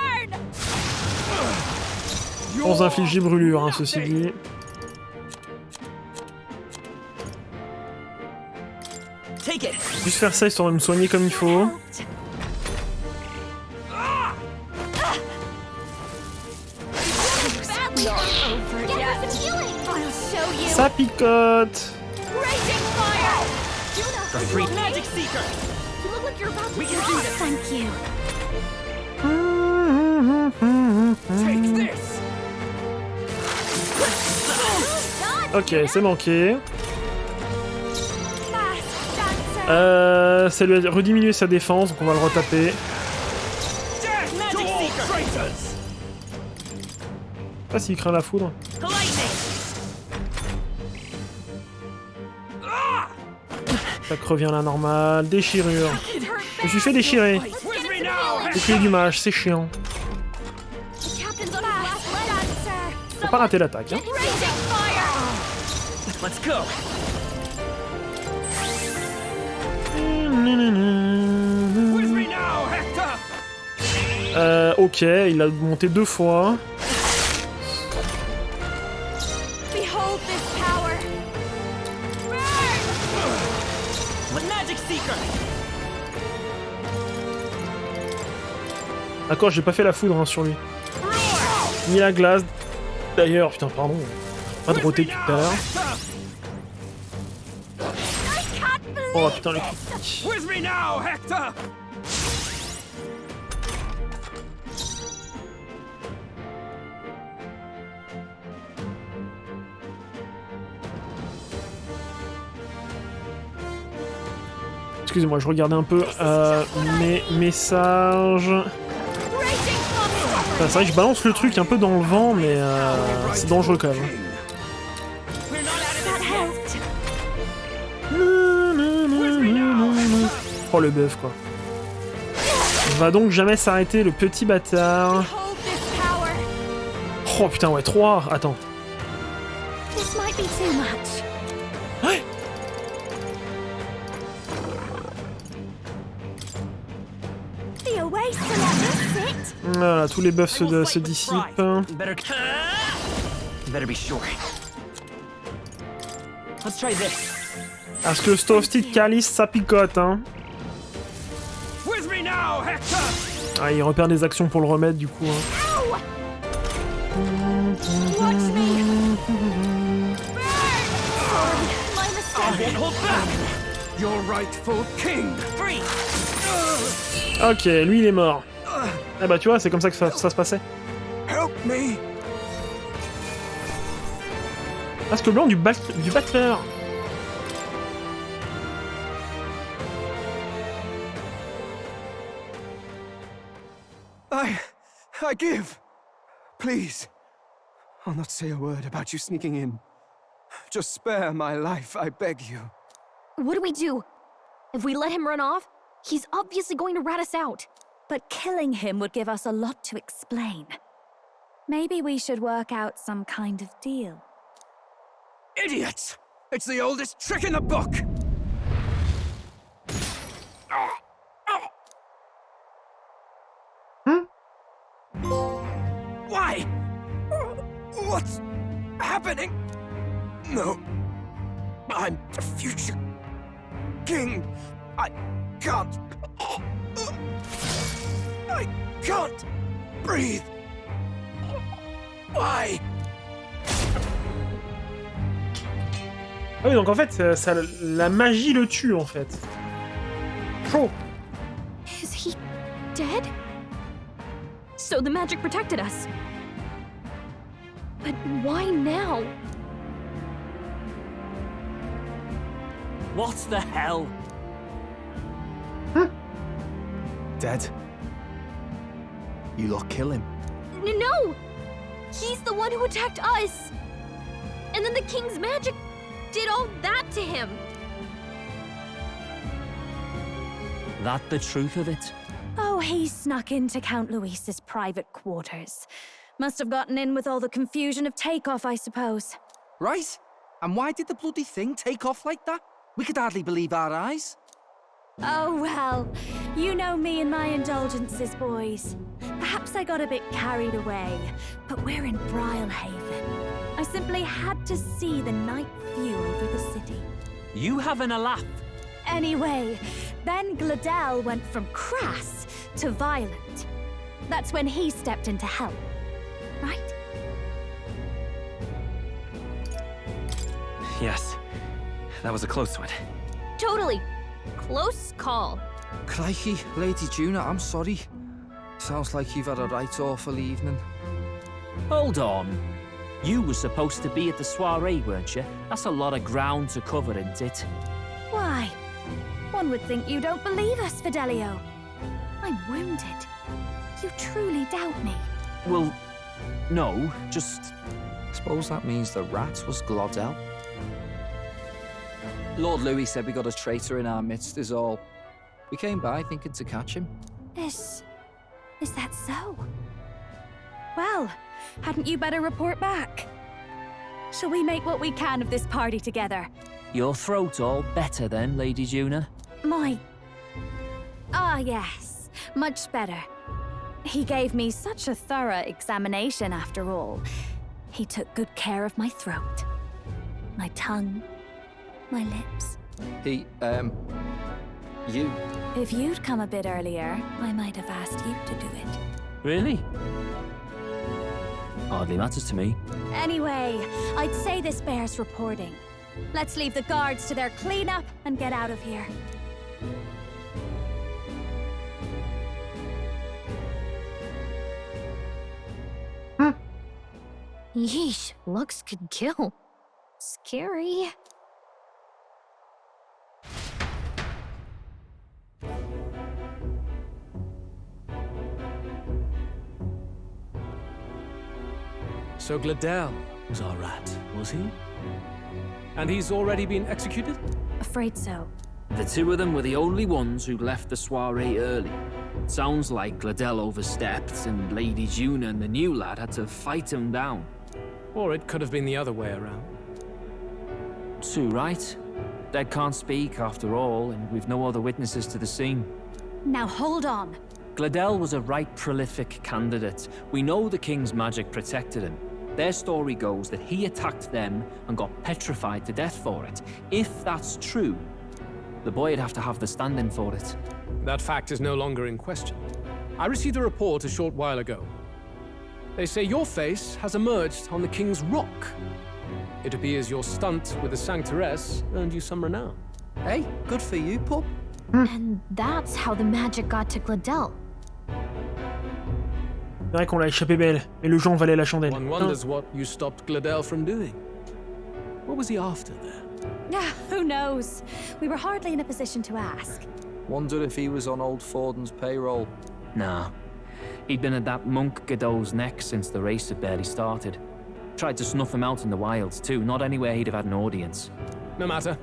Speaker 1: Sans infliger brûlure, hein, ceci dit. Juste faire ça histoire de me soigner comme il faut. Ça picote.
Speaker 6: The free magic seeker!
Speaker 11: You look like you're about to
Speaker 6: We can do this.
Speaker 11: Thank you.
Speaker 6: Take this!
Speaker 1: Ok, c'est manqué.
Speaker 11: Fast dancer.
Speaker 1: Ça lui a rediminué sa défense, donc on va le retaper.
Speaker 6: Death to all traitors!
Speaker 1: Je sais pas s'il craint la foudre. Tac, revient à la normale. Déchirure. Je me suis fait déchirer. J'ai tué du mage, c'est chiant. Faut pas rater l'attaque, hein.
Speaker 6: Let's go! With me now, Hector!
Speaker 1: Ok, il a monté 2 fois.
Speaker 11: Behold this power.
Speaker 6: The magic seeker!
Speaker 1: D'accord, j'ai pas fait la foudre hein, sur lui. Ni la glace. D'ailleurs, putain, pardon. Pas de roter tout à l'heure. Oh putain, le critique.
Speaker 6: With me now, Hector!
Speaker 1: Excusez-moi, je regardais un peu mes messages. Enfin, c'est vrai que je balance le truc un peu dans le vent, mais c'est dangereux quand même. Oh le bœuf quoi. Il va donc jamais s'arrêter le petit bâtard. Oh putain ouais 3. Attends.
Speaker 11: This might be too much.
Speaker 1: Ouais.
Speaker 11: The away select sit.
Speaker 1: Voilà, tous les buffs se dissipent.
Speaker 6: Better be sure. Let's try this.
Speaker 1: Parce que Stove-Stick Calice ça picote hein.
Speaker 6: With me now, Hector!
Speaker 1: Ah il repère des actions pour le remettre du coup hein.
Speaker 11: Watch me. Sorry, my mistake.
Speaker 6: Hold back!
Speaker 12: Your rightful king!
Speaker 6: Free!
Speaker 1: Ok, lui il est mort. Ah bah tu vois, c'est comme ça que ça se passait.
Speaker 12: Help me!
Speaker 1: Masque blanc du battleur.
Speaker 12: I give. Please. I'll not say a word about you sneaking in. Just spare my life, I beg you.
Speaker 9: What do we do? If we let him run off, he's obviously going to rat us out.
Speaker 11: But killing him would give us a lot to explain. Maybe we should work out some kind of deal.
Speaker 12: Idiots! It's the oldest trick in the book! Why? What's happening? No. I'm the future king. I can't breathe. Why?
Speaker 1: Ah oui, donc en fait, la magie le tue en fait. Chaud.
Speaker 9: Is he dead? So the magic protected us. But why now?
Speaker 6: What the hell?
Speaker 12: Dead? You lot kill him?
Speaker 11: No! He's the one who attacked us! And then the king's magic did all that to him!
Speaker 5: That the truth of it?
Speaker 11: Oh, he snuck into Count Luis's private quarters. Must have gotten in with all the confusion of takeoff, I suppose.
Speaker 6: Right? And why did the bloody thing take off like that? We could hardly believe our eyes.
Speaker 11: Oh, well, you know me and my indulgences, boys. Perhaps I got a bit carried away, but we're in Brilehaven. I simply had to see the night view over the city.
Speaker 5: You having a laugh?
Speaker 11: Anyway, then Gladel went from crass to violent. That's when he stepped in to help, right?
Speaker 5: Yes. That was a close one.
Speaker 11: Totally. Close call.
Speaker 6: Crikey, Lady Juna, I'm sorry. Sounds like you've had a right awful evening.
Speaker 5: Hold on. You were supposed to be at the soiree, weren't you? That's a lot of ground to cover, isn't it?
Speaker 11: Why? One would think you don't believe us, Fidelio. I'm wounded. You truly doubt me.
Speaker 5: Well, no, just...
Speaker 6: Suppose that means the rat was Gladel. Lord Louis said we got a traitor in our midst is all. We came by thinking to catch him.
Speaker 11: Is that so? Well, hadn't you better report back? Shall we make what we can of this party together?
Speaker 5: Your throat all better then, Lady Juna?
Speaker 11: Yes, much better. He gave me such a thorough examination after all. He took good care of my throat, my tongue, my lips.
Speaker 6: You?
Speaker 11: If you'd come a bit earlier, I might have asked you to do it.
Speaker 5: Really? Hardly matters to me.
Speaker 11: Anyway, I'd say this bears reporting. Let's leave the guards to their cleanup and get out of here.
Speaker 9: Yeesh, looks could kill. Scary.
Speaker 8: So Gladel was our rat, was he? And he's already been executed?
Speaker 11: Afraid so.
Speaker 5: The two of them were the only ones who left the soiree early. Sounds like Gladel overstepped, and Lady Juna and the new lad had to fight him down.
Speaker 8: Or it could have been the other way around.
Speaker 5: Too right. Dead can't speak, after all, and we've no other witnesses to the scene.
Speaker 11: Now hold on.
Speaker 5: Gladel was a right prolific candidate. We know the king's magic protected him. Their story goes that he attacked them and got petrified to death for it. If that's true, the boy'd have to have the stand-in for it.
Speaker 8: That fact is no longer in question. I received a report a short while ago. They say your face has emerged on the King's Rock. It appears your stunt with the Sanctoress earned you some renown.
Speaker 6: Hey, good for you, pup.
Speaker 9: And that's how the magic got to Gladel.
Speaker 1: C'est vrai qu'on l'a échappé belle, et le Jean valait la chandelle.
Speaker 8: One wonders what you stopped Gladel from doing. What was he after there?
Speaker 11: Who knows? We were hardly in a position to ask.
Speaker 6: Wonder if he was on old Forden's payroll.
Speaker 5: Nah. He'd been at that monk Godot's neck since the race had barely started. Tried to snuff him out in the wilds too, not anywhere he'd have had an audience.
Speaker 8: No matter.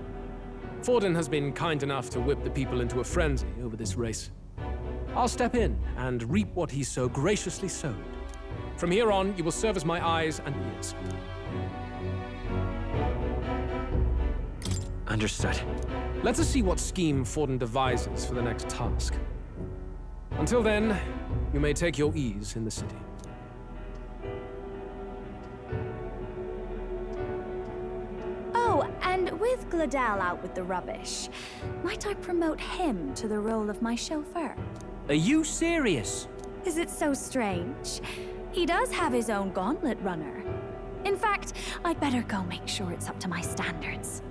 Speaker 8: Forden has been kind enough to whip the people into a frenzy over this race. I'll step in and reap what he so graciously sowed. From here on, you will serve as my eyes and ears.
Speaker 5: Understood.
Speaker 8: Let us see what scheme Forden devises for the next task. Until then, you may take your ease in the city.
Speaker 11: Oh, and with Gladel out with the rubbish, might I promote him to the role of my chauffeur?
Speaker 5: Are you serious?
Speaker 11: Is it so strange? He does have his own gauntlet runner. In fact, I'd better go make sure it's up to my standards.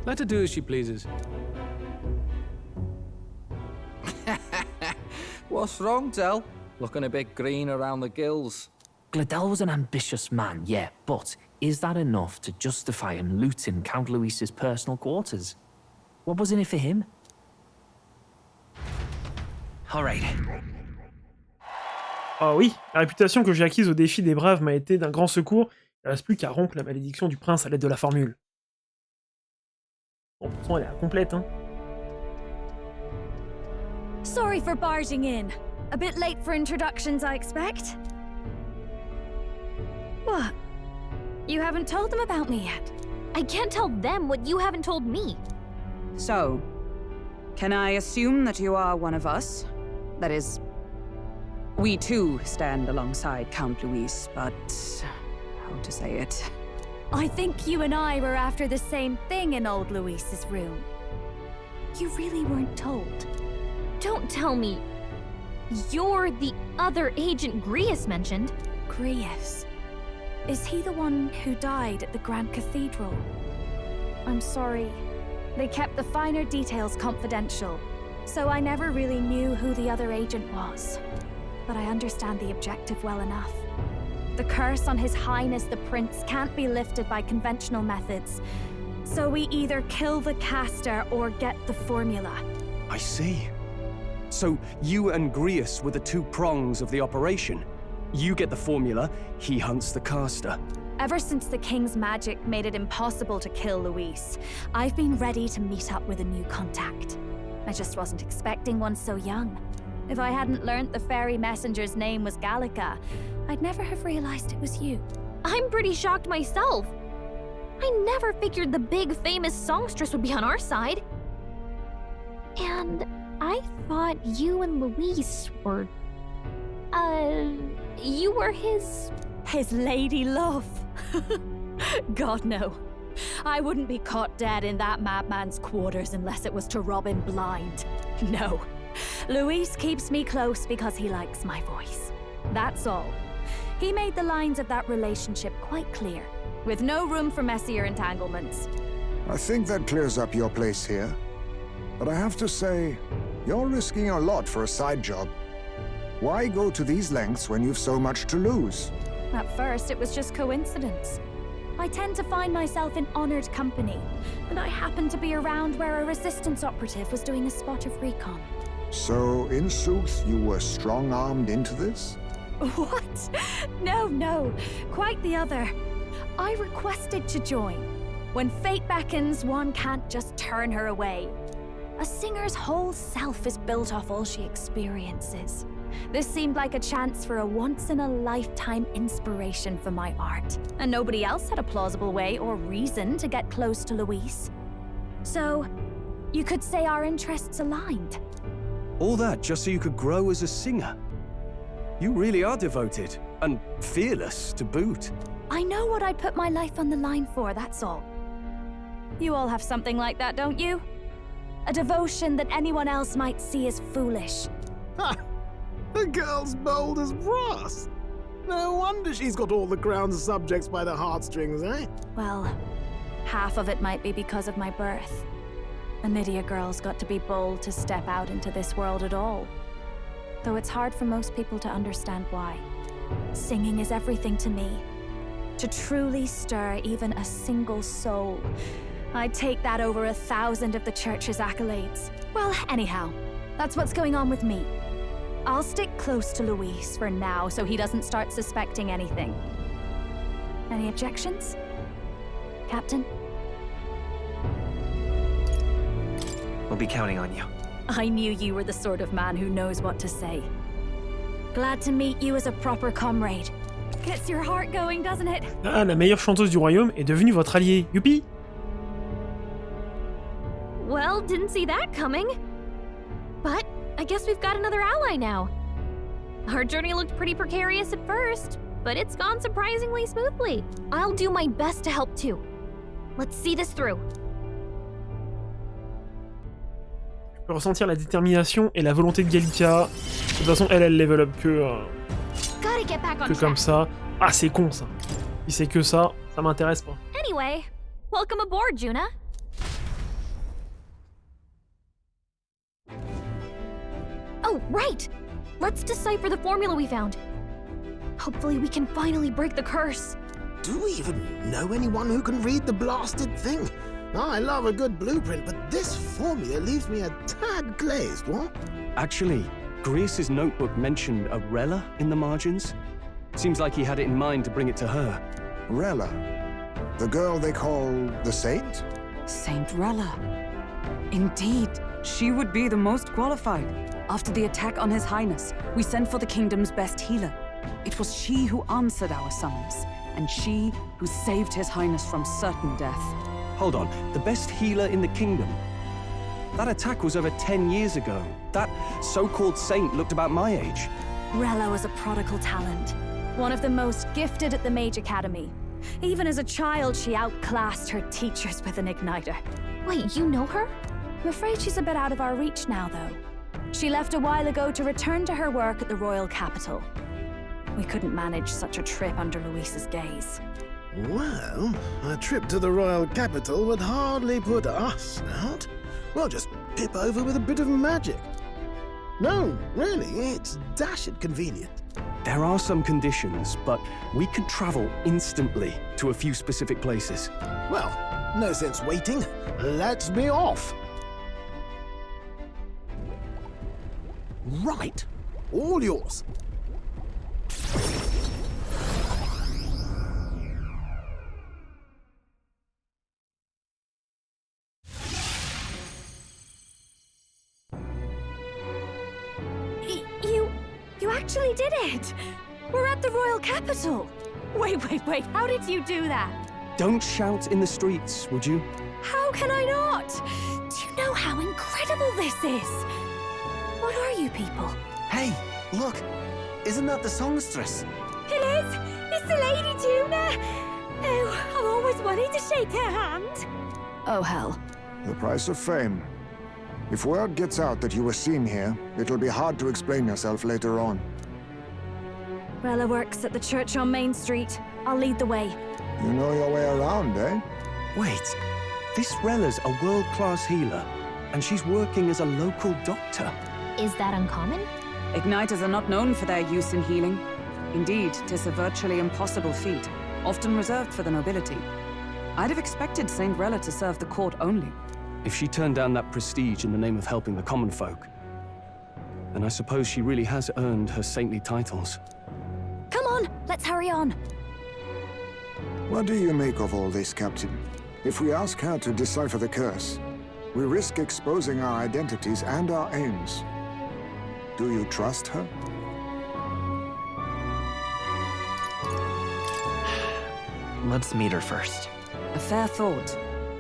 Speaker 8: Let her do as she pleases.
Speaker 6: What's wrong, Del? Looking a bit green around the gills.
Speaker 5: Gladel was an ambitious man, yeah, but is that enough to justify him looting Count Luis's personal quarters? What was in it for him?
Speaker 6: All right.
Speaker 1: Ah oui, la réputation que j'ai acquise au défi des braves m'a été d'un grand secours. Il ne reste plus qu'à rompre la malédiction du prince à l'aide de la formule. Bon, pourtant, elle est incomplète, hein.
Speaker 11: Sorry for barging in. A bit late for introductions, I expect. What? You haven't told them about me yet?
Speaker 9: I can't tell them what you haven't told me.
Speaker 4: So, can I assume that you are one of us? That is, we too stand alongside Count Luis, but how to say it?
Speaker 11: I think you and I were after the same thing in old Luis's room. You really weren't told.
Speaker 9: Don't tell me. You're the other agent Grius mentioned.
Speaker 11: Grius? Is he the one who died at the Grand Cathedral? I'm sorry. They kept the finer details confidential, so I never really knew who the other agent was. But I understand the objective well enough. The curse on His Highness the Prince can't be lifted by conventional methods, so we either kill the caster or get the formula.
Speaker 2: I see. So you and Grius were the two prongs of the operation. You get the formula, he hunts the caster.
Speaker 11: Ever since the King's magic made it impossible to kill Luis, I've been ready to meet up with a new contact. I just wasn't expecting one so young. If I hadn't learnt the fairy messenger's name was Gallica, I'd never have realized it was you.
Speaker 9: I'm pretty shocked myself. I never figured the big famous songstress would be on our side. And I thought you and Luis were... you were his
Speaker 11: lady love. God, no. I wouldn't be caught dead in that madman's quarters unless it was to rob him blind. No. Luis keeps me close because he likes my voice. That's all. He made the lines of that relationship quite clear, with no room for messier entanglements.
Speaker 3: I think that clears up your place here. But I have to say, you're risking a lot for a side job. Why go to these lengths when you've so much to lose?
Speaker 11: At first, it was just coincidence. I tend to find myself in honored company, and I happened to be around where a resistance operative was doing a spot of recon.
Speaker 3: So, in sooth, you were strong-armed into this?
Speaker 11: What? No. Quite the other. I requested to join. When fate beckons, one can't just turn her away. A singer's whole self is built off all she experiences. This seemed like a chance for a once-in-a-lifetime inspiration for my art, and nobody else had a plausible way or reason to get close to Luis. So, you could say our interests aligned.
Speaker 2: All that just so you could grow as a singer? You really are devoted, and fearless to boot.
Speaker 11: I know what I'd put my life on the line for, that's all. You all have something like that, don't you? A devotion that anyone else might see as foolish.
Speaker 15: Ha! The girl's bold as brass. No wonder she's got all the crown's subjects by the heartstrings, eh?
Speaker 11: Well, half of it might be because of my birth. A Nydia girl's got to be bold to step out into this world at all. Though it's hard for most people to understand why. Singing is everything to me. To truly stir even a single soul, I'd take that over 1,000 of the church's accolades. Well, anyhow, that's what's going on with me. I'll stick close to Luis for now so he doesn't start suspecting anything. Any objections? Captain?
Speaker 6: We'll be counting on you.
Speaker 11: I knew you were the sort of man who knows what to say. Glad to meet you as a proper comrade. Gets your heart going, doesn't it?
Speaker 1: Ah, la meilleure chanteuse du royaume est devenue votre alliée. Youpi!
Speaker 9: Well, didn't see that coming. But I guess we've got another ally now. Our journey looked pretty precarious at first, but it's gone surprisingly smoothly. I'll do my best to help too. Let's see this through.
Speaker 1: Je peux ressentir la détermination et la volonté de Gallica. De toute façon, elle level up que comme ça. Ah, c'est con ça. Si c'est que ça m'intéresse pas.
Speaker 9: Anyway, welcome aboard, Juna. Oh, right! Let's decipher the formula we found. Hopefully we can finally break the curse.
Speaker 15: Do we even know anyone who can read the blasted thing? I love a good blueprint, but this formula leaves me a tad glazed, what?
Speaker 2: Actually, Grius' notebook mentioned a Rella in the margins. Seems like he had it in mind to bring it to her.
Speaker 3: Rella? The girl they call the Saint?
Speaker 4: Saint Rella. Indeed, she would be the most qualified. After the attack on His Highness, we sent for the kingdom's best healer. It was she who answered our summons, and she who saved His Highness from certain death.
Speaker 2: Hold on, the best healer in the kingdom? That attack was over 10 years ago. That so-called saint looked about my age.
Speaker 11: Rella was a prodigal talent, one of the most gifted at the Mage Academy. Even as a child, she outclassed her teachers with an igniter.
Speaker 9: Wait, you know her?
Speaker 11: I'm afraid she's a bit out of our reach now, though. She left a while ago to return to her work at the royal capital. We couldn't manage such a trip under Luis's gaze.
Speaker 15: Well, a trip to the royal capital would hardly put us out. We'll just pip over with a bit of magic. No, really, it's dashed convenient.
Speaker 2: There are some conditions, but we could travel instantly to a few specific places.
Speaker 15: Well, no sense waiting. Let's be off. Right. All yours.
Speaker 11: You actually did it! We're at the royal capital! Wait, how did you do that?
Speaker 2: Don't shout in the streets, would you?
Speaker 11: How can I not? Do you know how incredible this is? What are you people?
Speaker 12: Hey, look! Isn't that the songstress?
Speaker 11: It is! It's the Lady Juna! Oh, I've always wanted to shake her hand! Oh, hell.
Speaker 3: The price of fame. If word gets out that you were seen here, it'll be hard to explain yourself later on.
Speaker 11: Rella works at the church on Main Street. I'll lead the way.
Speaker 3: You know your way around, eh?
Speaker 2: Wait, this Rella's a world-class healer, and she's working as a local doctor.
Speaker 9: Is that uncommon?
Speaker 4: Igniters are not known for their use in healing. Indeed, 'tis a virtually impossible feat, often reserved for the nobility. I'd have expected Saint Rella to serve the court only.
Speaker 2: If she turned down that prestige in the name of helping the common folk, then I suppose she really has earned her saintly titles.
Speaker 11: Come on, let's hurry on.
Speaker 3: What do you make of all this, Captain? If we ask her to decipher the curse, we risk exposing our identities and our aims. Do you trust her?
Speaker 6: Let's meet her first.
Speaker 4: A fair thought.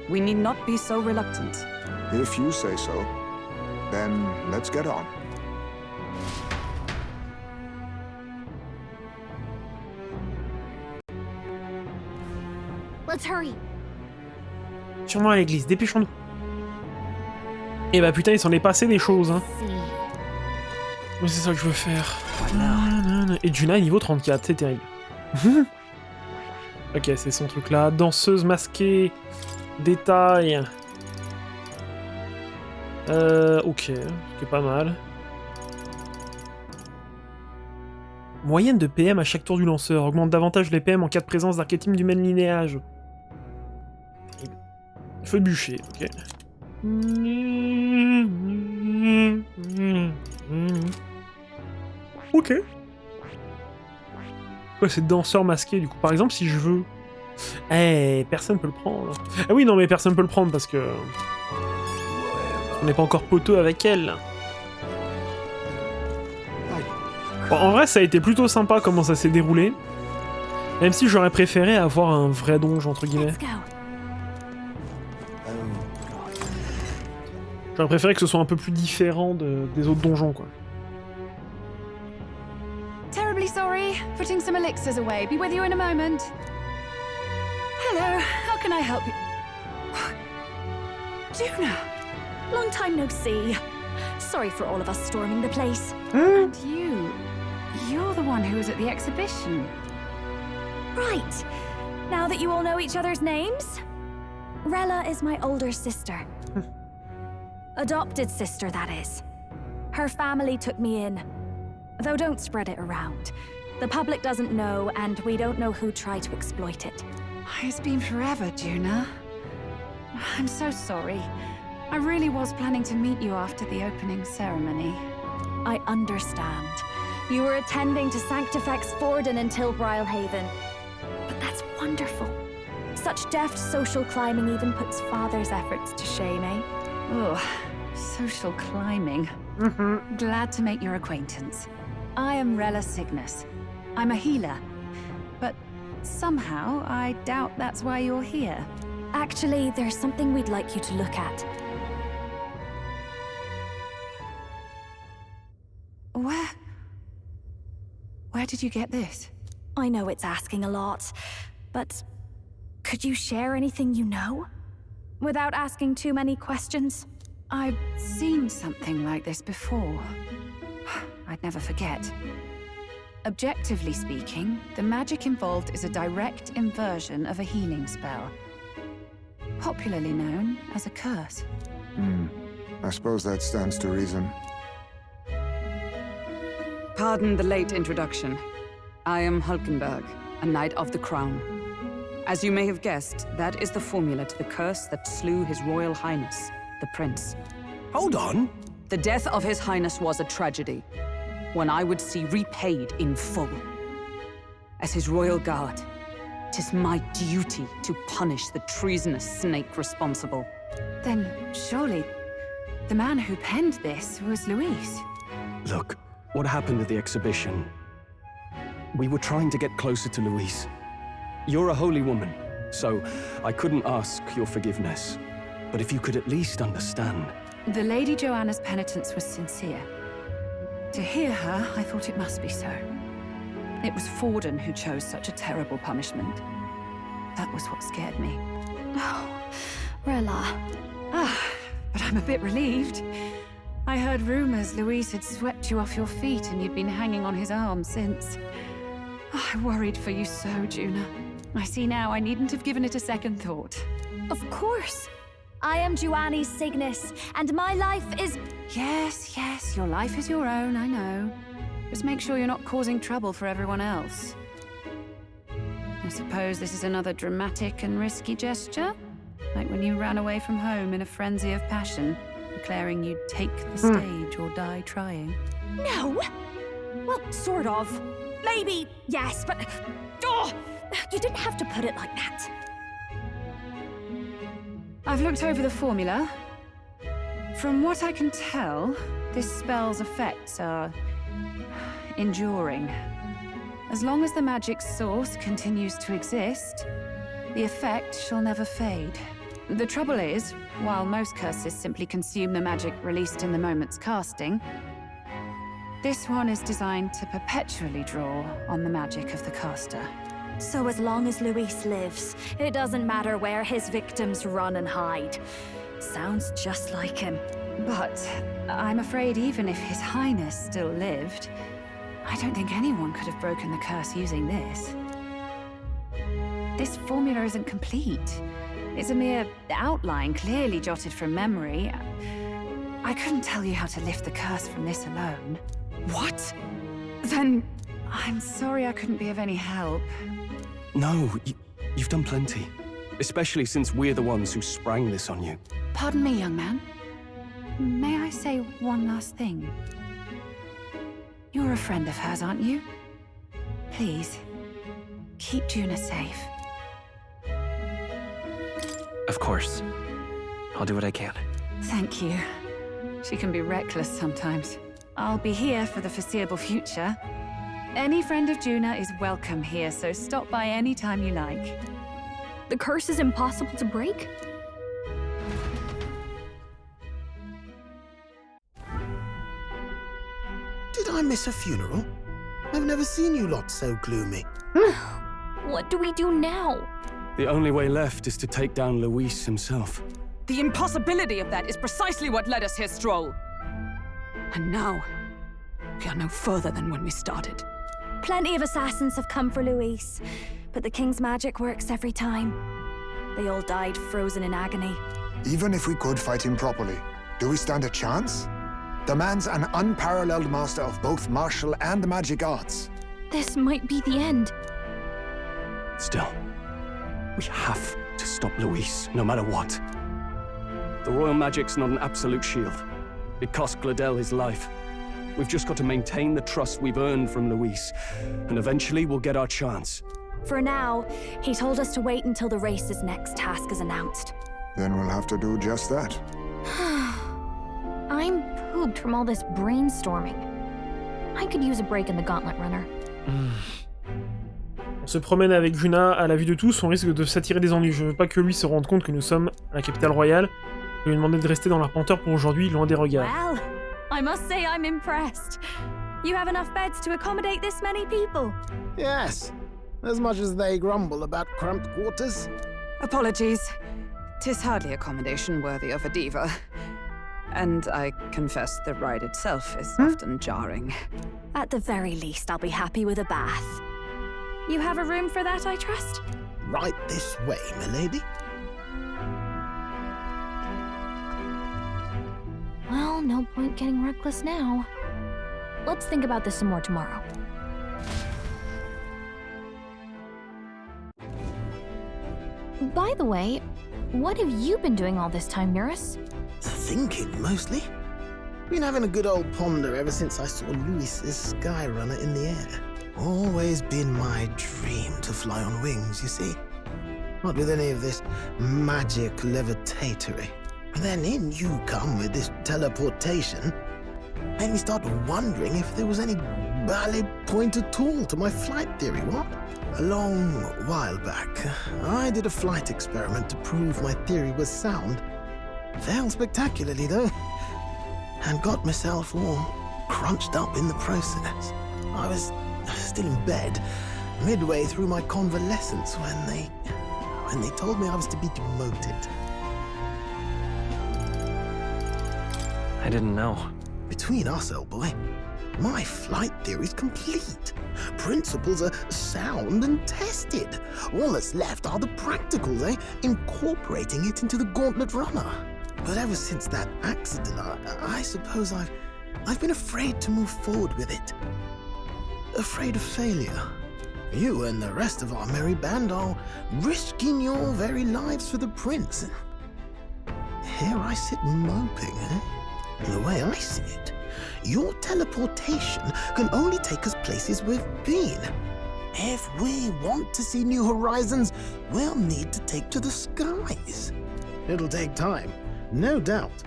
Speaker 4: We need not be so reluctant.
Speaker 3: If you say so, then let's get on.
Speaker 9: Let's hurry.
Speaker 1: Sûrement à l'église, dépêchons-nous. Et bah putain, il s'en est passé des choses, hein. Mais c'est ça que je veux faire. Et Juna est niveau 34, c'est terrible. Ok, c'est son truc là. Danseuse masquée. Détail. Ok, c'est pas mal. Moyenne de PM à chaque tour du lanceur. Augmente davantage les PM en cas de présence d'archétypes du même linéage. Feu de bûcher, ok. Ok. Quoi, c'est danseur masqué du coup. Par exemple, si je veux... Eh, personne peut le prendre. Ah oui, non, mais personne peut le prendre parce que... On n'est pas encore poteau avec elle. Bon, en vrai, ça a été plutôt sympa comment ça s'est déroulé. Même si j'aurais préféré avoir un vrai donjon, entre guillemets. J'aurais préféré que ce soit un peu plus différent des autres donjons, quoi.
Speaker 13: Terribly sorry. Putting some elixirs away. Be with you in a moment. Hello. How can I help you?
Speaker 11: Juna! Long time no see. Sorry for all of us storming the place.
Speaker 13: And you're the one who was at the exhibition.
Speaker 11: Right. Now that you all know each other's names, Rella is my older sister. Adopted sister, that is. Her family took me in. Though don't spread it around. The public doesn't know, and we don't know who tried to exploit it.
Speaker 13: It's been forever, Juna. I'm so sorry. I really was planning to meet you after the opening ceremony.
Speaker 11: I understand. You were attending to Sanctifex Forden until Brilhaven. But that's wonderful. Such deft social climbing even puts Father's efforts to shame, eh?
Speaker 4: Oh, social climbing. Glad to make your acquaintance. I am Rella Cygnus. I'm a healer. But somehow, I doubt that's why you're here.
Speaker 11: Actually, there's something we'd like you to look at.
Speaker 4: Where did you get this?
Speaker 11: I know it's asking a lot, but could you share anything you know? Without asking too many questions?
Speaker 4: I've seen something like this before. I'd never forget. Objectively speaking, the magic involved is a direct inversion of a healing spell. Popularly known as a curse.
Speaker 3: I suppose that stands to reason.
Speaker 4: Pardon the late introduction. I am Hulkenberg, a Knight of the Crown. As you may have guessed, that is the formula to the curse that slew His Royal Highness, the Prince.
Speaker 2: Hold on!
Speaker 4: The death of His Highness was a tragedy, one I would see repaid in full. As His Royal Guard, 'tis my duty to punish the treasonous snake responsible. Then, surely, the man who penned this was Luis.
Speaker 2: Look, what happened at the exhibition? We were trying to get closer to Luis. You're a holy woman, so I couldn't ask your forgiveness. But if you could at least understand.
Speaker 4: The Lady Joanna's penitence was sincere. To hear her, I thought it must be so. It was Forden who chose such a terrible punishment. That was what scared me.
Speaker 11: Oh, Rella.
Speaker 4: But I'm a bit relieved. I heard rumors Luis had swept you off your feet and you'd been hanging on his arm since. I worried for you so, Juna. I see now I needn't have given it a second thought.
Speaker 11: Of course. I am Juani's Cygnus, and my life is...
Speaker 4: Yes, your life is your own, I know. Just make sure you're not causing trouble for everyone else. I suppose this is another dramatic and risky gesture? Like when you ran away from home in a frenzy of passion, declaring you'd take the stage or die trying.
Speaker 11: No! Well, sort of. Maybe, yes, but... Oh, you didn't have to put it like that.
Speaker 4: I've looked over the formula. From what I can tell, this spell's effects are... enduring. As long as the magic's source continues to exist, the effect shall never fade. The trouble is, while most curses simply consume the magic released in the moment's casting, this one is designed to perpetually draw on the magic of the caster.
Speaker 11: So as long as Luis lives, it doesn't matter where his victims run and hide. Sounds just like him.
Speaker 4: But I'm afraid even if His Highness still lived, I don't think anyone could have broken the curse using this. This formula isn't complete. It's a mere outline, clearly jotted from memory. I couldn't tell you how to lift the curse from this alone.
Speaker 2: What?
Speaker 4: Then I'm sorry I couldn't be of any help.
Speaker 2: No, you've done plenty. Especially since we're the ones who sprang this on you.
Speaker 4: Pardon me, young man. May I say one last thing? You're a friend of hers, aren't you? Please, keep Juna safe.
Speaker 6: Of course. I'll do what I can.
Speaker 4: Thank you. She can be reckless sometimes. I'll be here for the foreseeable future. Any friend of Juna is welcome here, so stop by any time you like.
Speaker 9: The curse is impossible to break?
Speaker 15: Did I miss a funeral? I've never seen you lot so gloomy.
Speaker 9: What do we do now?
Speaker 2: The only way left is to take down Luis himself.
Speaker 4: The impossibility of that is precisely what led us here, Stroll. And now, we are no further than when we started.
Speaker 11: Plenty of assassins have come for Luis, but the King's magic works every time. They all died frozen in agony.
Speaker 3: Even if we could fight him properly, do we stand a chance? The man's an unparalleled master of both martial and magic arts.
Speaker 9: This might be the end.
Speaker 2: Still, we have to stop Luis, no matter what. The royal magic's not an absolute shield. It cost Gladel his life. We've just got to maintain the trust we've earned from Luis, and eventually we'll get our chance.
Speaker 11: For now, he told us to wait until the race's next task is announced.
Speaker 3: Then we'll have to do just that.
Speaker 9: I'm pooped from all this brainstorming. I could use a break in the gauntlet runner.
Speaker 1: On se promène avec Juna à la vue de tous, on risque de s'attirer des ennuis. Je veux pas que lui se rende compte que nous sommes à la capitale royale. Je lui ai demandé de rester dans l'arpenteur pour aujourd'hui, loin des regards.
Speaker 11: Well, I must say I'm impressed. You have enough beds to accommodate this many people?
Speaker 15: Yes, as much as they grumble about cramped quarters.
Speaker 4: Apologies. 'Tis hardly accommodation worthy of a diva. And I confess the ride itself is often jarring.
Speaker 11: At the very least, I'll be happy with a bath. You have a room for that, I trust?
Speaker 15: Right this way, milady.
Speaker 9: Well, no point getting reckless now. Let's think about this some more tomorrow. By the way, what have you been doing all this time, Eurus?
Speaker 15: Thinking, mostly. Been having a good old ponder ever since I saw Luis's Skyrunner in the air. Always been my dream to fly on wings, you see. Not with any of this magic levitatory. And then in you come with this teleportation. Made me start wondering if there was any valid point at all to my flight theory, what? A long while back, I did a flight experiment to prove my theory was sound. Failed spectacularly, though, and got myself all crunched up in the process. I was still in bed, midway through my convalescence, when they told me I was to be demoted.
Speaker 5: I didn't know.
Speaker 15: Between us, old boy, my flight theory's complete. Principles are sound and tested. All that's left are the practicals, incorporating it into the gauntlet runner. But ever since that accident, I suppose I've been afraid to move forward with it. Afraid of failure. You and the rest of our merry band are risking your very lives for the prince. Here I sit moping, And the way I see it, your teleportation can only take us places we've been. If we want to see new horizons, we'll need to take to the skies. It'll take time, no doubt,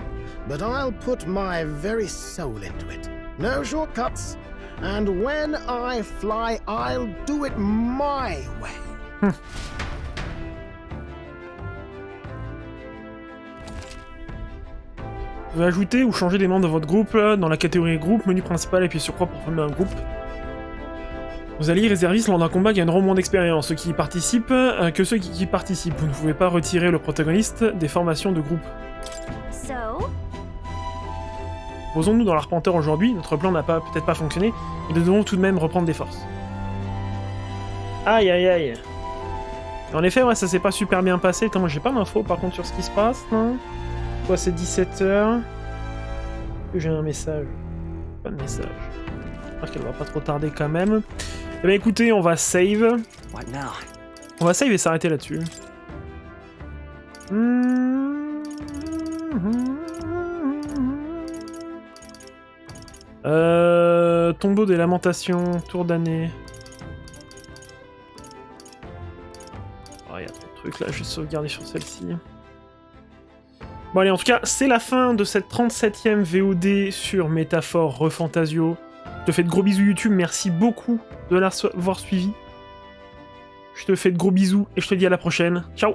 Speaker 15: but I'll put my very soul into it. No shortcuts. And when I fly, I'll do it my way.
Speaker 1: Vous pouvez ajouter ou changer des membres de votre groupe dans la catégorie groupe, menu principal et puis sur croix pour former un groupe. Vos alliés réservistes lors d'un combat gagneront moins d'expérience, ceux qui y participent que ceux qui y participent. Vous ne pouvez pas retirer le protagoniste des formations de groupe. Posons-nous dans l'arpenteur aujourd'hui, notre plan n'a peut-être pas fonctionné, mais nous devons tout de même reprendre des forces. Aïe aïe aïe. En effet, ouais, ça s'est pas super bien passé. Attends, moi j'ai pas d'infos par contre sur ce qui se passe, non? Quoi, c'est 17h. J'ai un message. Pas de message. J'espère qu'elle va pas trop tarder quand même. Eh bien écoutez, on va save. On va save et s'arrêter là-dessus. Tombeau des lamentations, tour d'année. Oh, il y a trop de trucs là, je vais sauvegarder sur celle-ci. Bon allez, en tout cas, c'est la fin de cette 37e VOD sur Métaphore ReFantazio. Je te fais de gros bisous YouTube, merci beaucoup de l'avoir suivi. Je te fais de gros bisous et je te dis à la prochaine. Ciao!